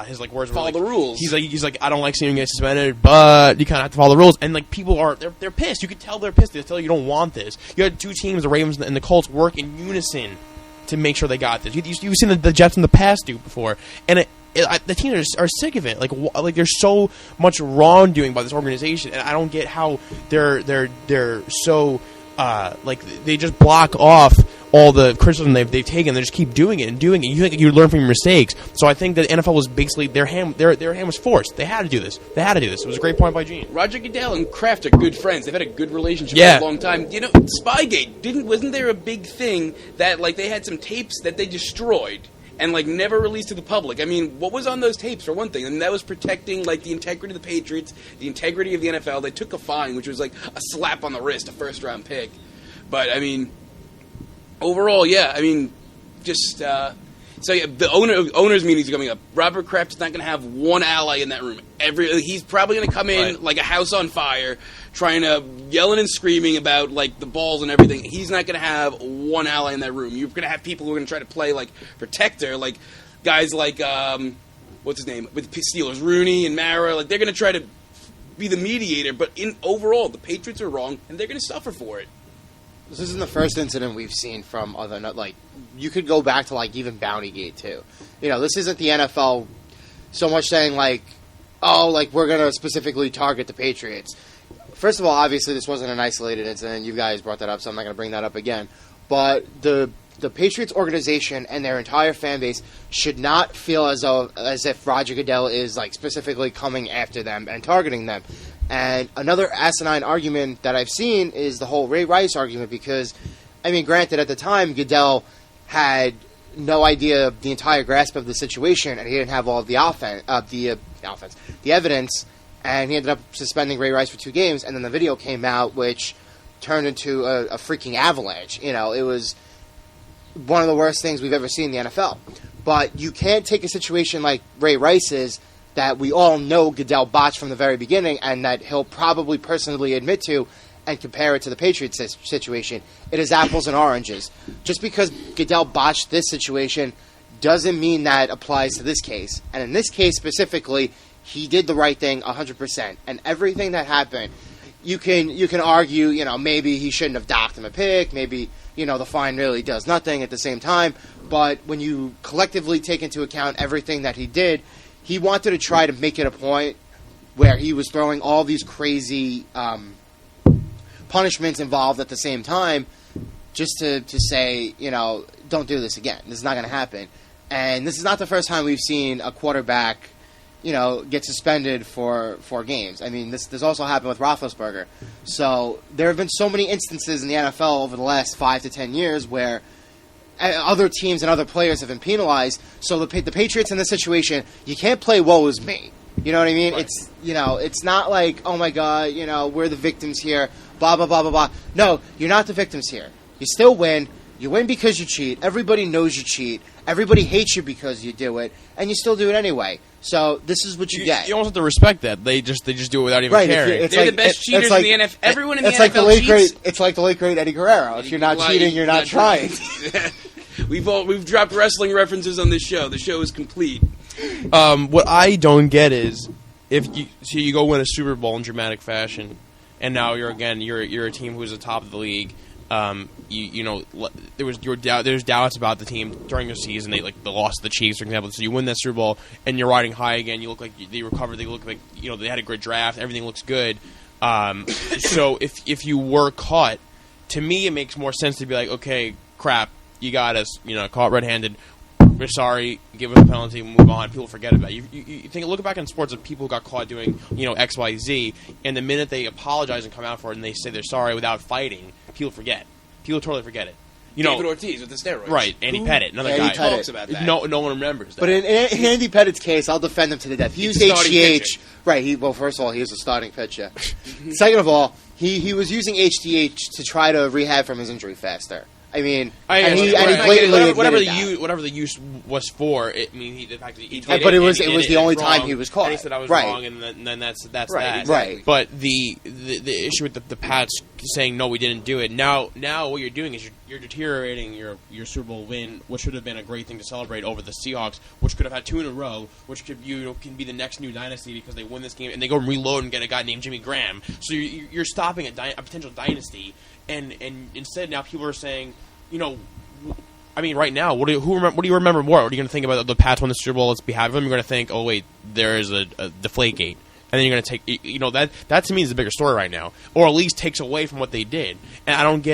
His words were follow the rules. He's like I don't like seeing you get suspended, but you kind of have to follow the rules. And people are they're pissed. You can tell they're pissed. They tell you don't want this. You had 2 teams, the Ravens and the Colts, work in unison to make sure they got this. You've seen the Jets in the past do before, and the teams are sick of it. There's so much wrongdoing by this organization, and I don't get how they're so they just block off all the criticism they've taken. They just keep doing it and doing it. You think you learn from your mistakes. So I think that the NFL was basically their hand was forced. They had to do this. It was a great point by Gene. Roger Goodell and Kraft are good friends. They've had a good relationship for a long time. Spygate wasn't there a big thing that they had some tapes that they destroyed and never released to the public? I mean, what was on those tapes for one thing? I mean, that was protecting the integrity of the Patriots, the integrity of the NFL. They took a fine, which was a slap on the wrist, a first-round pick. But I mean, overall, yeah. I mean, just the owners meetings are coming up. Robert Kraft is not going to have one ally in that room. He's probably going to come in like a house on fire, trying to yelling and screaming about the balls and everything. He's not going to have one ally in that room. You're going to have people who are going to try to play protector, guys what's his name with the Steelers, Rooney and Mara. They're going to try to be the mediator. But overall, the Patriots are wrong, and they're going to suffer for it. This isn't the first incident we've seen from other, you could go back to, even Bountygate, too. This isn't the NFL so much saying, we're going to specifically target the Patriots. First of all, obviously, this wasn't an isolated incident. You guys brought that up, so I'm not going to bring that up again. But the the Patriots organization and their entire fan base should not feel as if Roger Goodell is like specifically coming after them and targeting them. And another asinine argument that I've seen is the whole Ray Rice argument, because, I mean, granted, at the time, Goodell had no idea of the entire grasp of the situation, and he didn't have all of the evidence, and he ended up suspending Ray Rice for 2 games, and then the video came out, which turned into a freaking avalanche. You know, it was one of the worst things we've ever seen in the NFL. But you can't take a situation like Ray Rice's, that we all know Goodell botched from the very beginning, and that he'll probably personally admit to, and compare it to the Patriots situation. It is apples and oranges. Just because Goodell botched this situation doesn't mean that applies to this case. And in this case specifically, he did the right thing 100%. And everything that happened, you can argue, you know, maybe he shouldn't have docked him a pick, maybe, you know, the fine really does nothing at the same time. But when you collectively take into account everything that he did, he wanted to try to make it a point where he was throwing all these crazy punishments involved at the same time, just to say, you know, don't do this again. This is not going to happen. And this is not the first time we've seen a quarterback, you know, get suspended for 4 games. I mean, this also happened with Roethlisberger. So there have been so many instances in the NFL over the last 5 to 10 years where other teams and other players have been penalized. So the Patriots in this situation, you can't play woe is me. You know what I mean? Right. It's, you know, it's not like, oh my God, you know, we're the victims here, blah, blah, blah, blah, blah. No, you're not the victims here. You still win. You win because you cheat. Everybody knows you cheat. Everybody hates you because you do it, and you still do it anyway. So this is what you get. You almost have to respect that. They just do it without even caring. They're the best cheaters in the NFL. Everyone in the NFL cheats. It's like the late great Eddie Guerrero. If you're not cheating, you're not trying. We've dropped wrestling references on this show. The show is complete. What I don't get is if you go win a Super Bowl in dramatic fashion, and now you're a team who's the top of the league. There's doubts about the team during the season. They lost to the Chiefs, for example. So you win that Super Bowl, and you're riding high again. You look like they recovered. They look like they had a great draft. Everything looks good. So if you were caught, to me it makes more sense to be like, okay, crap, you got us. Caught red-handed. We're sorry. Give us a penalty. Move on. People forget about it. You think, look back in sports of people who got caught doing X, Y, Z, and the minute they apologize and come out for it and they say they're sorry without fighting, people forget. People totally forget it. David Ortiz with the steroids. Right. Andy Pettit, another guy. Talks about that. No one remembers that. But in Andy Pettit's case, I'll defend him to the death. He used HGH. Right. First of all, he was a starting pitcher. Second of all, he was using HGH to try to rehab from his injury faster. I mean, and he blatantly whatever the use was for. The fact that he did but it was the only time he was caught. And he said I was right. wrong, and then that's right, that. Exactly. But the issue with the Pats saying no, we didn't do it. Now what you're doing is you're deteriorating your Super Bowl win, which should have been a great thing to celebrate over the Seahawks, which could have had 2 in a row, which can be the next new dynasty because they win this game and they go and reload and get a guy named Jimmy Graham. So you're stopping a potential dynasty, and instead now people are saying, right now, what do you remember more? What are you going to think about the Pats won the Super Bowl? Let's be happy with them. You're going to think, oh wait, there is a Deflategate, and then you're going to take, that to me is the bigger story right now, or at least takes away from what they did. And I don't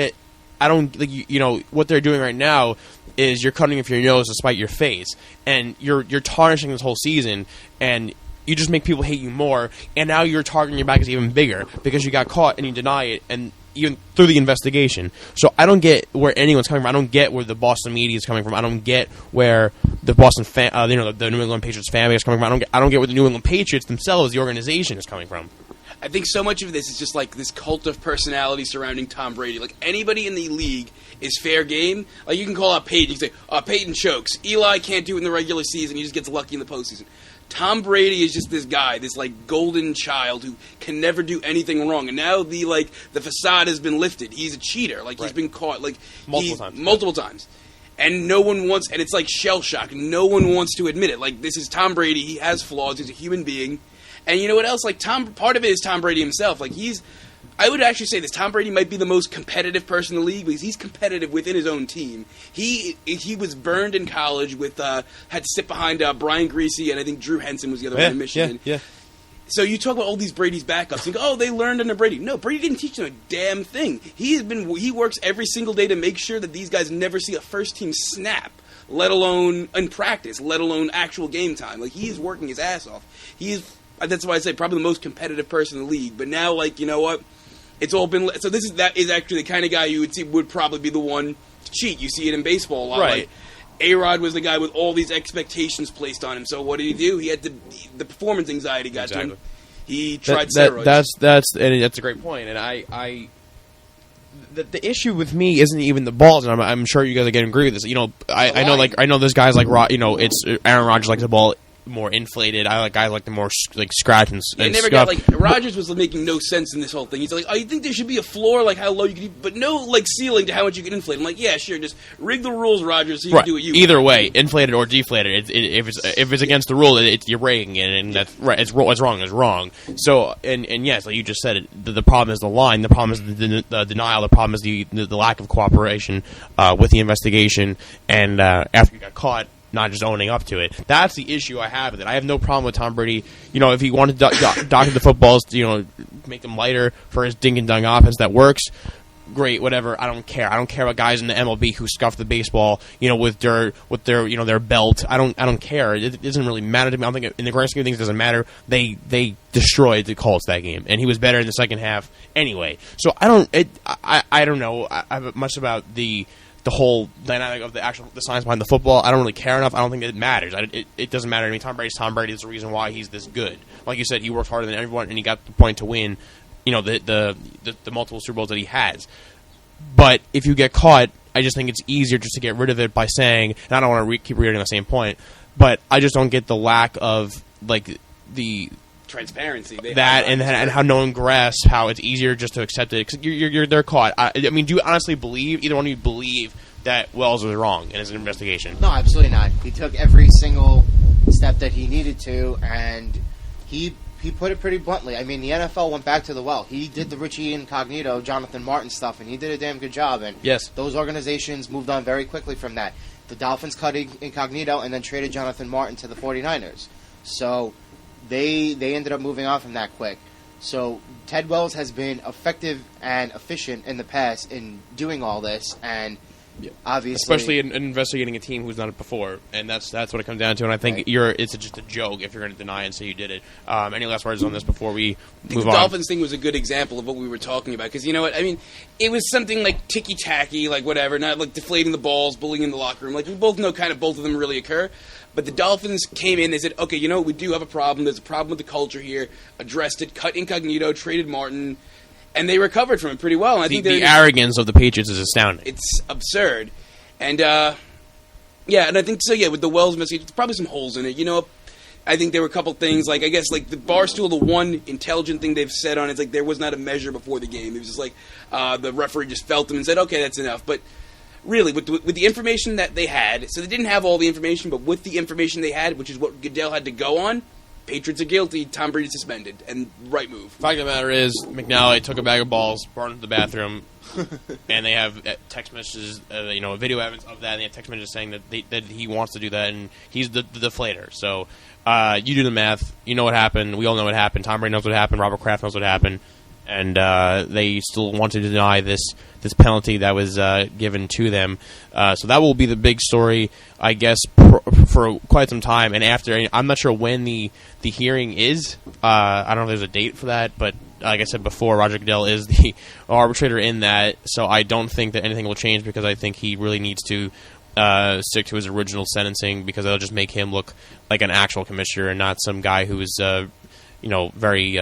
what they're doing right now is you're cutting off your nose to spite your face, and you're tarnishing this whole season, and you just make people hate you more. And now your target on your back is even bigger because you got caught and you deny it, and even through the investigation. So I don't get where anyone's coming from. I don't get where the Boston media is coming from. I don't get where the Boston the New England Patriots fan base is coming from. I don't get where the New England Patriots themselves, the organization, is coming from. I think so much of this is just like this cult of personality surrounding Tom Brady. Like, anybody in the league is fair game. Like, you can call out Peyton. You can say, Peyton chokes. Eli can't do it in the regular season. He just gets lucky in the postseason. Tom Brady is just this guy, this golden child who can never do anything wrong. And now the facade has been lifted. He's a cheater. He's been caught multiple times. And no one wants, and it's like shell shock. No one wants to admit it. This is Tom Brady. He has flaws. He's a human being. And you know what else? Part of it is Tom Brady himself. I would actually say this. Tom Brady might be the most competitive person in the league because he's competitive within his own team. He was burned in college with had to sit behind Brian Griese, and I think Drew Henson was the other one in Michigan. Yeah. So you talk about all these Brady's backups. You go, oh, they learned under Brady. No, Brady didn't teach them a damn thing. He works every single day to make sure that these guys never see a first team snap, let alone in practice, let alone actual game time. Like, he is working his ass off. That's why I say probably the most competitive person in the league. But now, like, you know what? It's all been so. That is actually the kind of guy you would see would probably be the one to cheat. You see it in baseball a lot. Right. Like, A-Rod was the guy with all these expectations placed on him. So what did he do? He had the performance anxiety got to him. He tried steroids. That's a great point. And the issue with me isn't even the balls, and I'm sure you guys are getting agree with this. You know, I know there's guys like it's Aaron Rodgers likes the ball more inflated. I like guys like the more like scratch and never got like Rodgers was making no sense in this whole thing. He's like, oh, you think there should be a floor, like how low you can, but no like ceiling to how much you can inflate. I'm like, yeah, sure, just rig the rules, Rodgers, so you can do what you either way, inflated or deflated. If it's against the rule, you're breaking it, and that's right. What's wrong is wrong. So and yes, like you just said, the problem is the line. The problem is the denial. The problem is the lack of cooperation with the investigation. And after you got caught, not just owning up to it. That's the issue I have with it. I have no problem with Tom Brady. You know, if he wanted to doctor the footballs, you know, make them lighter for his dink and dunk offense that works, great, whatever. I don't care. I don't care about guys in the MLB who scuff the baseball, you know, with their their belt. I don't care. It doesn't really matter to me. I don't think in the grand scheme of things it doesn't matter. They destroyed the Colts that game, and he was better in the second half anyway. So I don't know much about the whole dynamic of the science behind the football. I don't really care enough. I don't think it matters. It doesn't matter to me. Tom Brady's Tom Brady. Is the reason why he's this good. Like you said, he worked harder than everyone, and he got the point to win. You know, the multiple Super Bowls that he has. But if you get caught, I just think it's easier just to get rid of it by saying, and I don't want to keep reiterating the same point, but I just don't get the lack of like the transparency and how no one grasps how it's easier just to accept it because they're caught. I mean, do you honestly believe, either one of you believe that Wells was wrong in his investigation? No, absolutely not. He took every single step that he needed to, and he put it pretty bluntly. I mean, the NFL went back to the well. He did the Richie Incognito, Jonathan Martin stuff, and he did a damn good job. And yes, those organizations moved on very quickly from that. The Dolphins cut Incognito and then traded Jonathan Martin to the 49ers. So they ended up moving on from that quick. So Ted Wells has been effective and efficient in the past in doing all this, and obviously, especially in investigating a team who's done it before, and that's what it comes down to. And I think it's just a joke if you're going to deny and say you did it. Any last words on this before we move on? The Dolphins thing was a good example of what we were talking about, because you know what I mean. It was something like ticky tacky, like whatever, not like deflating the balls, bullying in the locker room. Like we both know, kind of both of them really occur. But the Dolphins came in, they said, okay, you know what, we do have a problem. There's a problem with the culture here. Addressed it, cut Incognito, traded Martin, and they recovered from it pretty well. And I think the arrogance of the Patriots is astounding. It's absurd. And, and I think, so yeah, with the Wells message, there's probably some holes in it. You know, I think there were a couple things, like, I guess, like, the Barstool, the one intelligent thing they've said on it is, like, there was not a measure before the game. It was just like, the referee just felt them and said, okay, that's enough. But really, with the information that they had, so they didn't have all the information, but with the information they had, which is what Goodell had to go on, Patriots are guilty, Tom Brady suspended, and right move. Fact of the matter is, McNally took a bag of balls, brought it to the bathroom, and they have text messages, video evidence of that, and they have text messages saying that he wants to do that, and he's the deflator. So you do the math, you know what happened, we all know what happened, Tom Brady knows what happened, Robert Kraft knows what happened, and they still want to deny this penalty that was given to them. So that will be the big story, I guess, for quite some time. And after, I'm not sure when the hearing is. I don't know if there's a date for that, but like I said before, Roger Goodell is the arbitrator in that. So I don't think that anything will change, because I think he really needs to stick to his original sentencing, because it'll just make him look like an actual commissioner and not some guy who is, very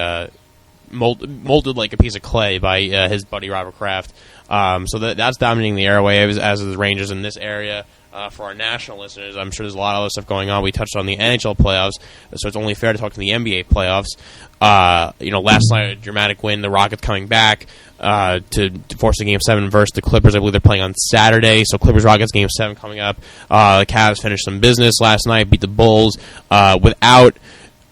molded like a piece of clay by his buddy Robert Kraft. So that's dominating the airwaves, as is the Rangers in this area. For our national listeners, I'm sure there's a lot of other stuff going on. We touched on the NHL playoffs, so it's only fair to talk to the NBA playoffs. Last night, a dramatic win. The Rockets coming back to force a Game 7 versus the Clippers. I believe they're playing on Saturday, so Clippers-Rockets Game 7 coming up. The Cavs finished some business last night, beat the Bulls without...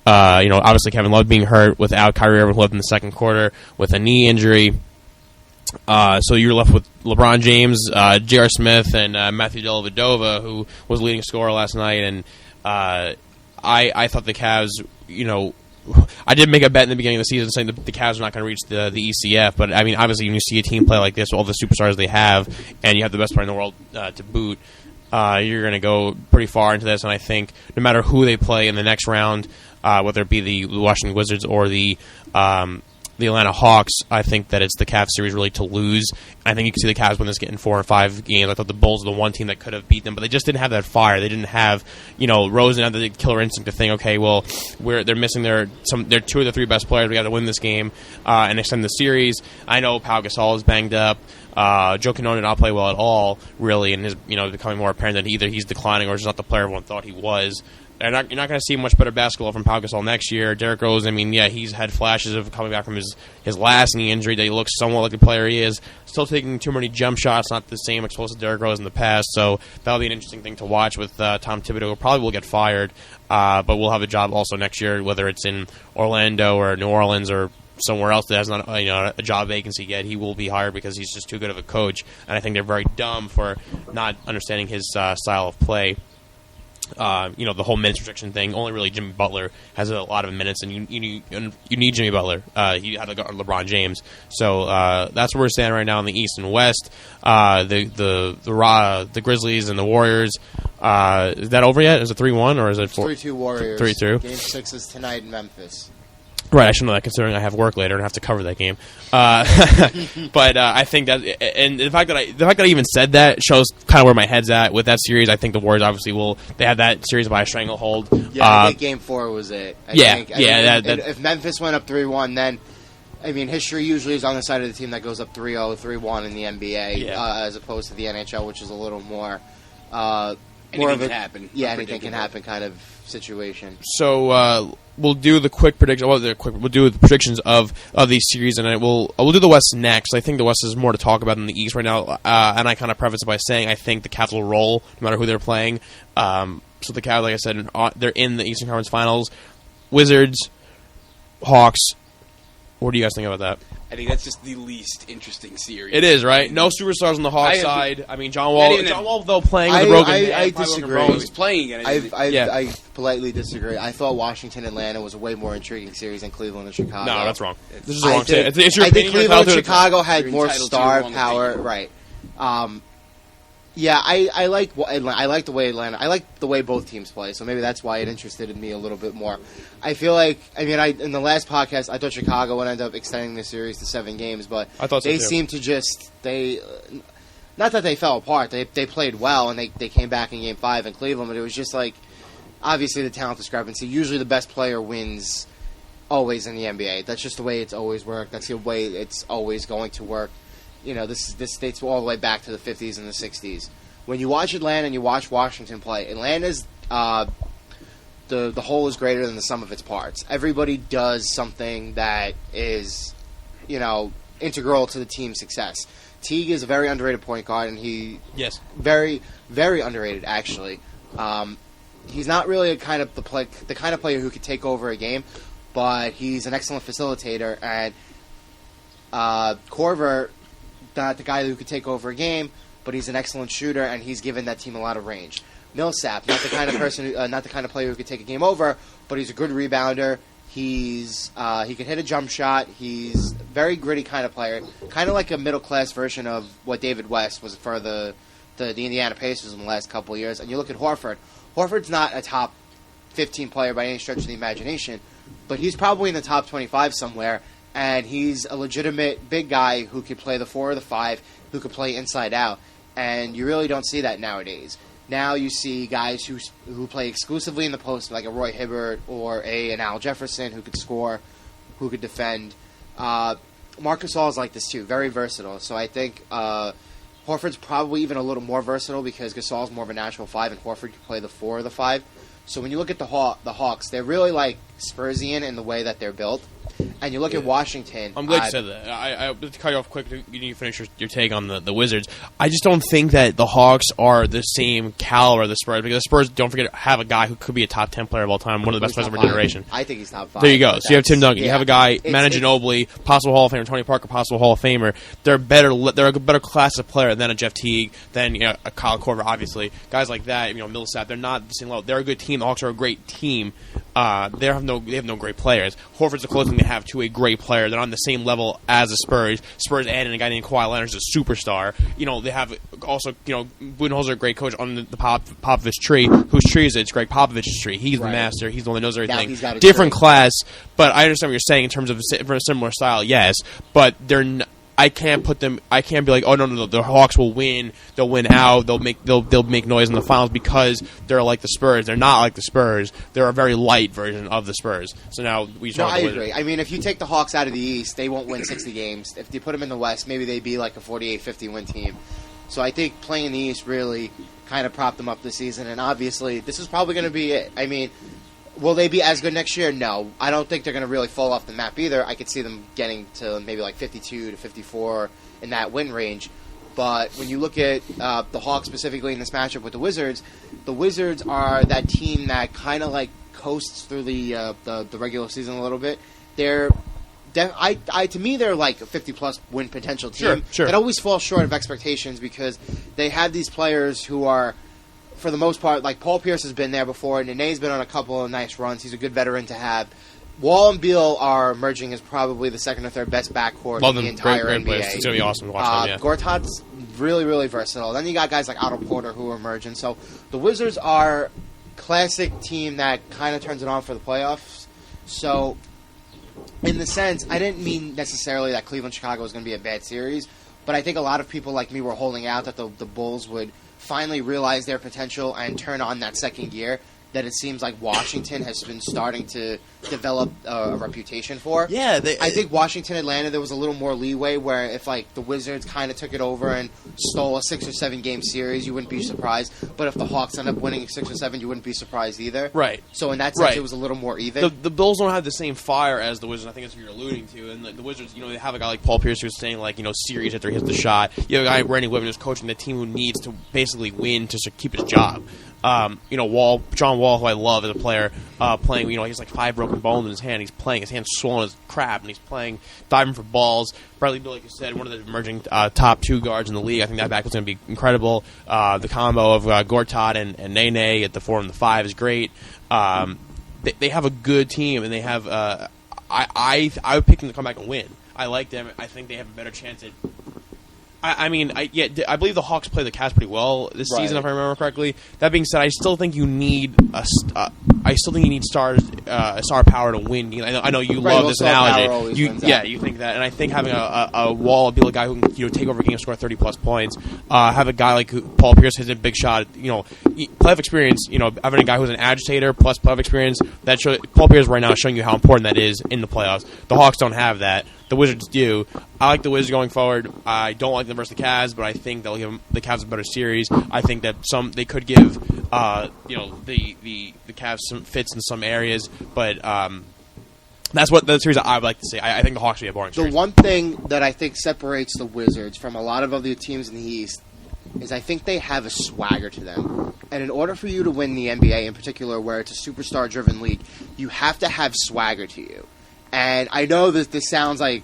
obviously Kevin Love being hurt, without Kyrie Irving, who left in the second quarter with a knee injury. So you're left with LeBron James, J.R. Smith, and Matthew Dellavedova, who was leading scorer last night. And I thought the Cavs, I did make a bet in the beginning of the season saying the Cavs are not going to reach the ECF, but I mean, obviously, when you see a team play like this, all the superstars they have, and you have the best player in the world to boot, you're going to go pretty far into this. And I think no matter who they play in the next round, whether it be the Washington Wizards or the Atlanta Hawks, I think that it's the Cavs series really to lose. I think you can see the Cavs win this getting 4 or 5 games. I thought the Bulls were the one team that could have beat them, but they just didn't have that fire. They didn't have, Rosen had the killer instinct to think, okay, well, they're missing their 2 of the 3 best players. We got to win this game and extend the series. I know Pau Gasol is banged up. Joe Cannone did not play well at all, really, and is becoming more apparent that either he's declining or he's not the player everyone thought he was. You're not going to see much better basketball from Pau Gasol next year. Derrick Rose, he's had flashes of coming back from his last knee injury that he looks somewhat like the player he is. Still taking too many jump shots, not the same explosive Derrick Rose in the past. So that'll be an interesting thing to watch with Tom Thibodeau, who probably will get fired, but will have a job also next year, whether it's in Orlando or New Orleans or somewhere else that has not a job vacancy yet. He will be hired because he's just too good of a coach, and I think they're very dumb for not understanding his style of play. The whole minutes restriction thing. Only really Jimmy Butler has a lot of minutes, and you need Jimmy Butler. He had LeBron James, so that's where we're standing right now in the East and West. The Grizzlies and the Warriors. Is that over yet? Is it 3-1 or is it 3-2 Warriors? 3-2. Game 6 is tonight in Memphis. Right, I should know that considering I have work later and have to cover that game. But I think that, and the fact that I even said that shows kind of where my head's at with that series. I think the Warriors obviously they had that series by a stranglehold. Yeah, I think Game 4 was it. If Memphis went up 3-1, then history usually is on the side of the team that goes up 3-0, 3-1 in the NBA, as opposed to the NHL, which is a little more. Anything can happen. Yeah, anything can happen kind of situation. So we'll do the quick prediction. We'll do the predictions of these series, and we'll do the West next. I think the West is more to talk about than the East right now. And I kind of preface it by saying I think the Cavs will roll no matter who they're playing. So the Cavs, like I said, they're in the Eastern Conference Finals. Wizards, Hawks. What do you guys think about that? I think that's just the least interesting series. It is, right? No superstars on the Hawks side. John Wall, though, playing with a broken hand. I disagree. He was playing again. I politely disagree. I thought Washington-Atlanta was a way more intriguing series than Cleveland and Chicago. No, that's wrong. This is the wrong team. It's your I think Cleveland and Chicago had more star to power. Right. Yeah, I like the way Atlanta. I like the way both teams play, so maybe that's why it interested in me a little bit more. I feel like in the last podcast I thought Chicago would end up extending the series to 7 games, but I thought so they too. seemed to just not that they fell apart. They played well and they came back in Game 5 in Cleveland, but it was just like obviously the talent discrepancy. Usually the best player wins always in the NBA. That's just the way it's always worked. That's the way it's always going to work. This dates all the way back to the 50s and the 60s. When you watch Atlanta and you watch Washington play, Atlanta's the whole is greater than the sum of its parts. Everybody does something that is, integral to the team's success. Teague is a very underrated point guard, and very, very underrated actually. He's not really the kind of player who could take over a game, but he's an excellent facilitator. And Korver, not the guy who could take over a game, but he's an excellent shooter, and he's given that team a lot of range. Millsap, not the kind of not the kind of player who could take a game over, but he's a good rebounder. He can hit a jump shot. He's a very gritty kind of player, kind of like a middle class version of what David West was for the Indiana Pacers in the last couple of years. And you look at Horford. Horford's not a top 15 player by any stretch of the imagination, but he's probably in the top 25 somewhere. And he's a legitimate big guy who could play the 4 or the 5, who could play inside out. And you really don't see that nowadays. Now you see guys who play exclusively in the post, like a Roy Hibbert or an Al Jefferson, who could score, who could defend. Marc Gasol is like this too, very versatile. So I think Horford's probably even a little more versatile because Gasol's more of a natural 5, and Horford can play the 4 or the 5. So when you look at the Hawks, they're really like Spursian in the way that they're built. And you look at Washington. I'm glad you said that. I to cut you off quick. You need to finish your take on the Wizards. I just don't think that the Hawks are the same caliber of the Spurs, because the Spurs, don't forget, have a guy who could be a top 10 player of all time, one of the best players of our generation. I think he's top 5. There you go. So you have Tim Duncan. Yeah. You have a guy, Manu Ginobili, possible Hall of Famer, Tony Parker, possible Hall of Famer. They're a better class of player than a Jeff Teague, than a Kyle Korver, obviously. Guys like that, Millsap. They're not the same level. They're a good team. The Hawks are a great team. They have no great players. Horford's the closest thing they have to a great player. They're on the same level as the Spurs. Spurs added a guy named Kawhi Leonard, who's a superstar. They have also, Budenholzer, a great coach on the Popovich tree. Whose tree is it? It's Greg Popovich's tree. He's the master. He's the one that knows everything. Different class, but I understand what you're saying in terms of a similar style, yes. But I can't put them. I can't be like, oh no, the Hawks will win. They'll win out. They'll make noise in the finals because they're like the Spurs. They're not like the Spurs. They're a very light version of the Spurs. So now we. No, I agree. I mean, if you take the Hawks out of the East, they won't win 60 games. If you put them in the West, maybe they'd be like a 48-50 win team. So I think playing in the East really kind of propped them up this season. And obviously, this is probably going to be it. I mean. Will they be as good next year? No. I don't think they're going to really fall off the map either. I could see them getting to maybe like 52 to 54 in that win range. But when you look at the Hawks specifically in this matchup with the Wizards are that team that kind of like coasts through the regular season a little bit. They're to me, they're like a 50-plus win potential team. Sure. That always falls short of expectations because they have these players who are, for the most part, like Paul Pierce has been there before, and Nene's been on a couple of nice runs. He's a good veteran to have. Wall and Beal are emerging as probably the second or third best backcourt in the entire NBA. Players. It's going to be awesome to watch them, Gortat's really, really versatile. Then you got guys like Otto Porter who are emerging. So the Wizards are classic team that kind of turns it on for the playoffs. So in the sense, I didn't mean necessarily that Cleveland-Chicago was going to be a bad series, but I think a lot of people like me were holding out that the Bulls would finally realize their potential and turn on that second gear that it seems like Washington has been starting to develop a reputation for. Yeah, I think Washington, Atlanta, there was a little more leeway where if like the Wizards kind of took it over and stole a 6 or 7 game series, you wouldn't be surprised. But if the Hawks end up winning 6 or 7, you wouldn't be surprised either. Right. So in that sense, it was a little more even. The Bulls don't have the same fire as the Wizards. I think that's what you're alluding to. And the Wizards, they have a guy like Paul Pierce who's saying like, series after he hits the shot. You have a guy like Randy Whitman who's coaching the team who needs to basically win to keep his job. John Wall, who I love as a player, playing, he has like 5 broken bones in his hand. He's playing, his hand's swollen as crap, and he's playing, diving for balls. Bradley Beal, like you said, one of the emerging top 2 guards in the league. I think that back was going to be incredible. The combo of Gortat and Nene at the 4 and the 5 is great. They have a good team, and they have. I would pick them to come back and win. I like them. I think they have a better chance at. I believe the Hawks play the Cavs pretty well this season, if I remember correctly. That being said, I still think you need star power to win. I know you love this analogy. You think that, and I think having a Wall, be a guy who can take over a game, score 30+ points. Have a guy like Paul Pierce hits a big shot. Playoff experience. Having a guy who's an agitator plus playoff experience. Paul Pierce right now is showing you how important that is in the playoffs. The Hawks don't have that. The Wizards do. I like the Wizards going forward. I don't like them versus the Cavs, but I think they'll give the Cavs a better series. I think that they could give the Cavs some fits in some areas, but that's what the series I would like to see. I think the Hawks will be a boring series. The one thing that I think separates the Wizards from a lot of other teams in the East is I think they have a swagger to them. And in order for you to win the NBA in particular, where it's a superstar-driven league, you have to have swagger to you. And I know that this sounds like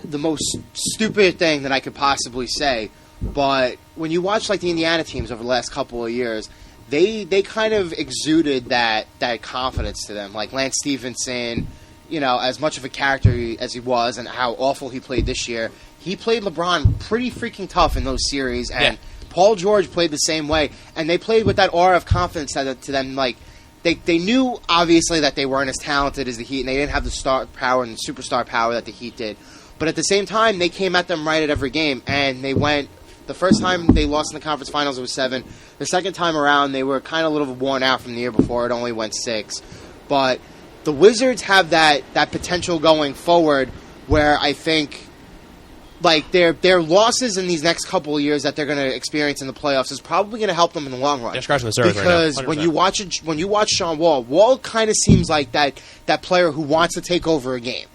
the most stupid thing that I could possibly say, but when you watch like the Indiana teams over the last couple of years, they kind of exuded that confidence to them. Like Lance Stevenson, as much of a character as he was and how awful he played this year, he played LeBron pretty freaking tough in those series, and Paul George played the same way, and they played with that aura of confidence to them, like. They knew, obviously, that they weren't as talented as the Heat, and they didn't have the star power and the superstar power that the Heat did. But at the same time, they came at them right at every game, and they went... The first time they lost in the conference finals, it was 7. The second time around, they were kind of a little worn out from the year before. It only went 6. But the Wizards have that potential going forward where I think like their losses in these next couple of years that they're going to experience in the playoffs is probably going to help them in the long run. They're scratching the surface because right now, when you watch Sean Wall kind of seems like that player who wants to take over a game.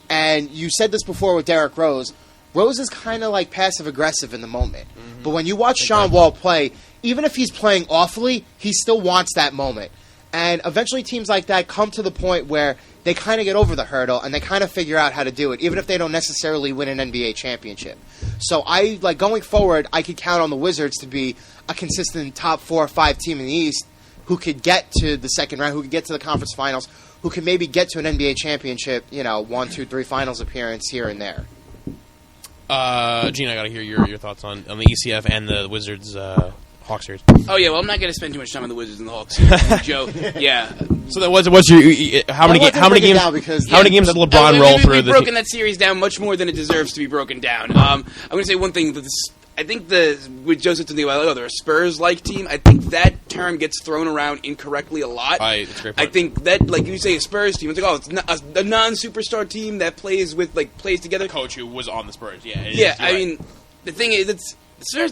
And you said this before with Derrick Rose. Rose is kind of like passive aggressive in the moment, but when you watch Sean Wall play, even if he's playing awfully, he still wants that moment. And eventually, teams like that come to the point where they kind of get over the hurdle and they kind of figure out how to do it, even if they don't necessarily win an NBA championship. So going forward, I could count on the Wizards to be a consistent top 4 or 5 team in the East who could get to the second round, who could get to the conference finals, who could maybe get to an NBA championship, 1, 2, 3 finals appearance here and there. Gene, I got to hear your thoughts on the ECF and the Wizards Hawks series. Oh yeah, well I'm not going to spend too much time on the Wizards and the Hawks series. Joe, yeah. So what's your how many games did LeBron roll through? We've broken that series down much more than it deserves to be broken down. I'm going to say one thing. I think with Joe said something a while ago, they're a Spurs-like team. I think that term gets thrown around incorrectly a lot. It's a great point. I think that, like you say, a Spurs team, it's like, it's a non-superstar team that plays together. The coach who was on the Spurs, yeah. Yeah, I mean, the thing is, the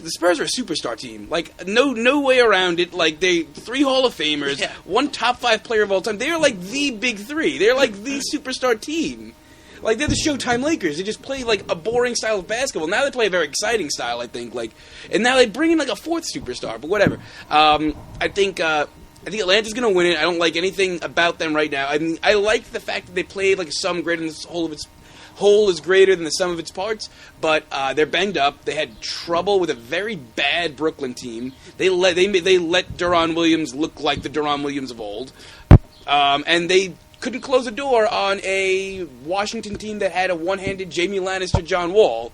Spurs are a superstar team. Like, no way around it. Like, 3 Hall of Famers, 1 top 5 player of all time. They're like the big 3. They're like the superstar team. Like, they're the Showtime Lakers. They just play, like, a boring style of basketball. Now they play a very exciting style, I think. Like, and now they bring in, like, a 4th superstar. But whatever. I think Atlanta's going to win it. I don't like anything about them right now. I mean, I like the fact that they played, like, a sum greater than the whole is greater than the sum of its parts. But they're banged up. They had trouble with a very bad Brooklyn team. They let Deron Williams look like the Deron Williams of old. And they couldn't close a door on a Washington team that had a one-handed Jamie Lannister, John Wall.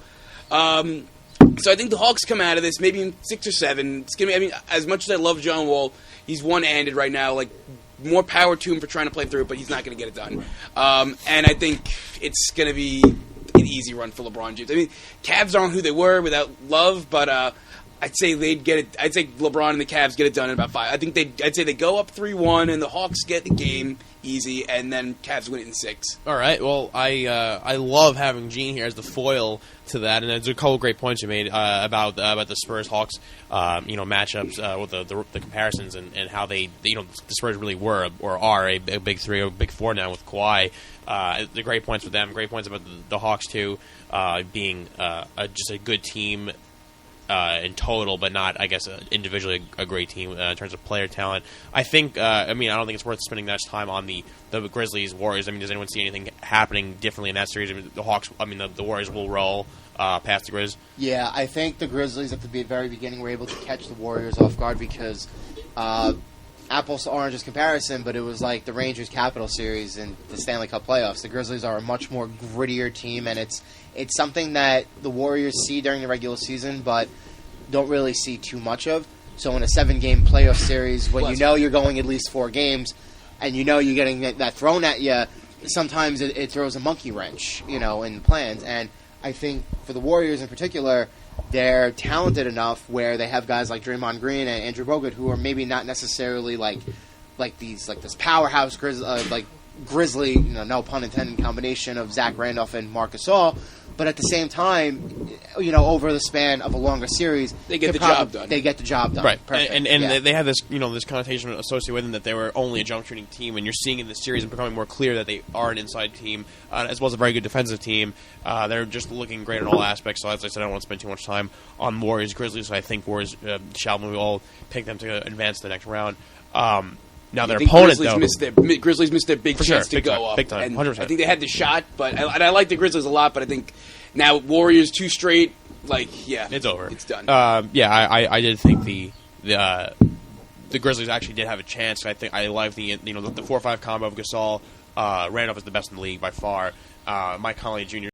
So I think the Hawks come out of this maybe in 6 or 7. It's gonna be, I mean, as much as I love John Wall, he's one-handed right now. Like, more power to him for trying to play through it, but he's not going to get it done. And I think it's going to be an easy run for LeBron James. I mean, Cavs aren't who they were without Love, but I'd say they'd get it. I'd say LeBron and the Cavs get it done in about 5. I'd say they go up 3-1, and the Hawks get the game easy, and then Cavs win it in 6. All right. Well, I love having Gene here as the foil to that, and there's a couple great points you made about the Spurs Hawks, matchups with the comparisons and how they the Spurs really were or are a big 3 or big 4 now with Kawhi. The great points with them. Great points about the Hawks too, being just a good team. In total, but not, I guess, individually a great team in terms of player talent. I think, I don't think it's worth spending much time on the Grizzlies, Warriors. I mean, does anyone see anything happening differently in that series? I mean, the Warriors will roll past the Grizz. Yeah, I think the Grizzlies at the very beginning were able to catch the Warriors off guard because apples to oranges comparison, but it was like the Rangers Capital series in the Stanley Cup playoffs. The Grizzlies are a much more grittier team, and it's something that the Warriors see during the regular season, but don't really see too much of. So in a 7-game playoff series, when you know you're going at least 4 games, and you know you're getting that thrown at you, sometimes it throws a monkey wrench, in the plans. And I think for the Warriors in particular, they're talented enough where they have guys like Draymond Green and Andrew Bogut who are maybe not necessarily like this powerhouse Grizzly, no pun intended, combination of Zach Randolph and Marc Gasol, but at the same time, over the span of a longer series, they get the job done. They get the job done. Right, perfect. and they have this this connotation associated with them that they were only a jump shooting team, and you're seeing in this series and becoming more clear that they are an inside team as well as a very good defensive team. They're just looking great in all aspects. So as I said, I don't want to spend too much time on Warriors Grizzlies. So I think Warriors shall we all pick them to advance to the next round. Now their opponent, Grizzlies missed their big chance to go up. Big time, 100%. I think they had the shot, but I like the Grizzlies a lot. But I think now Warriors 2 straight, it's over. It's done. I did think the Grizzlies actually did have a chance. I think I like the 4-5 combo of Gasol. Randolph is the best in the league by far. Mike Conley Jr.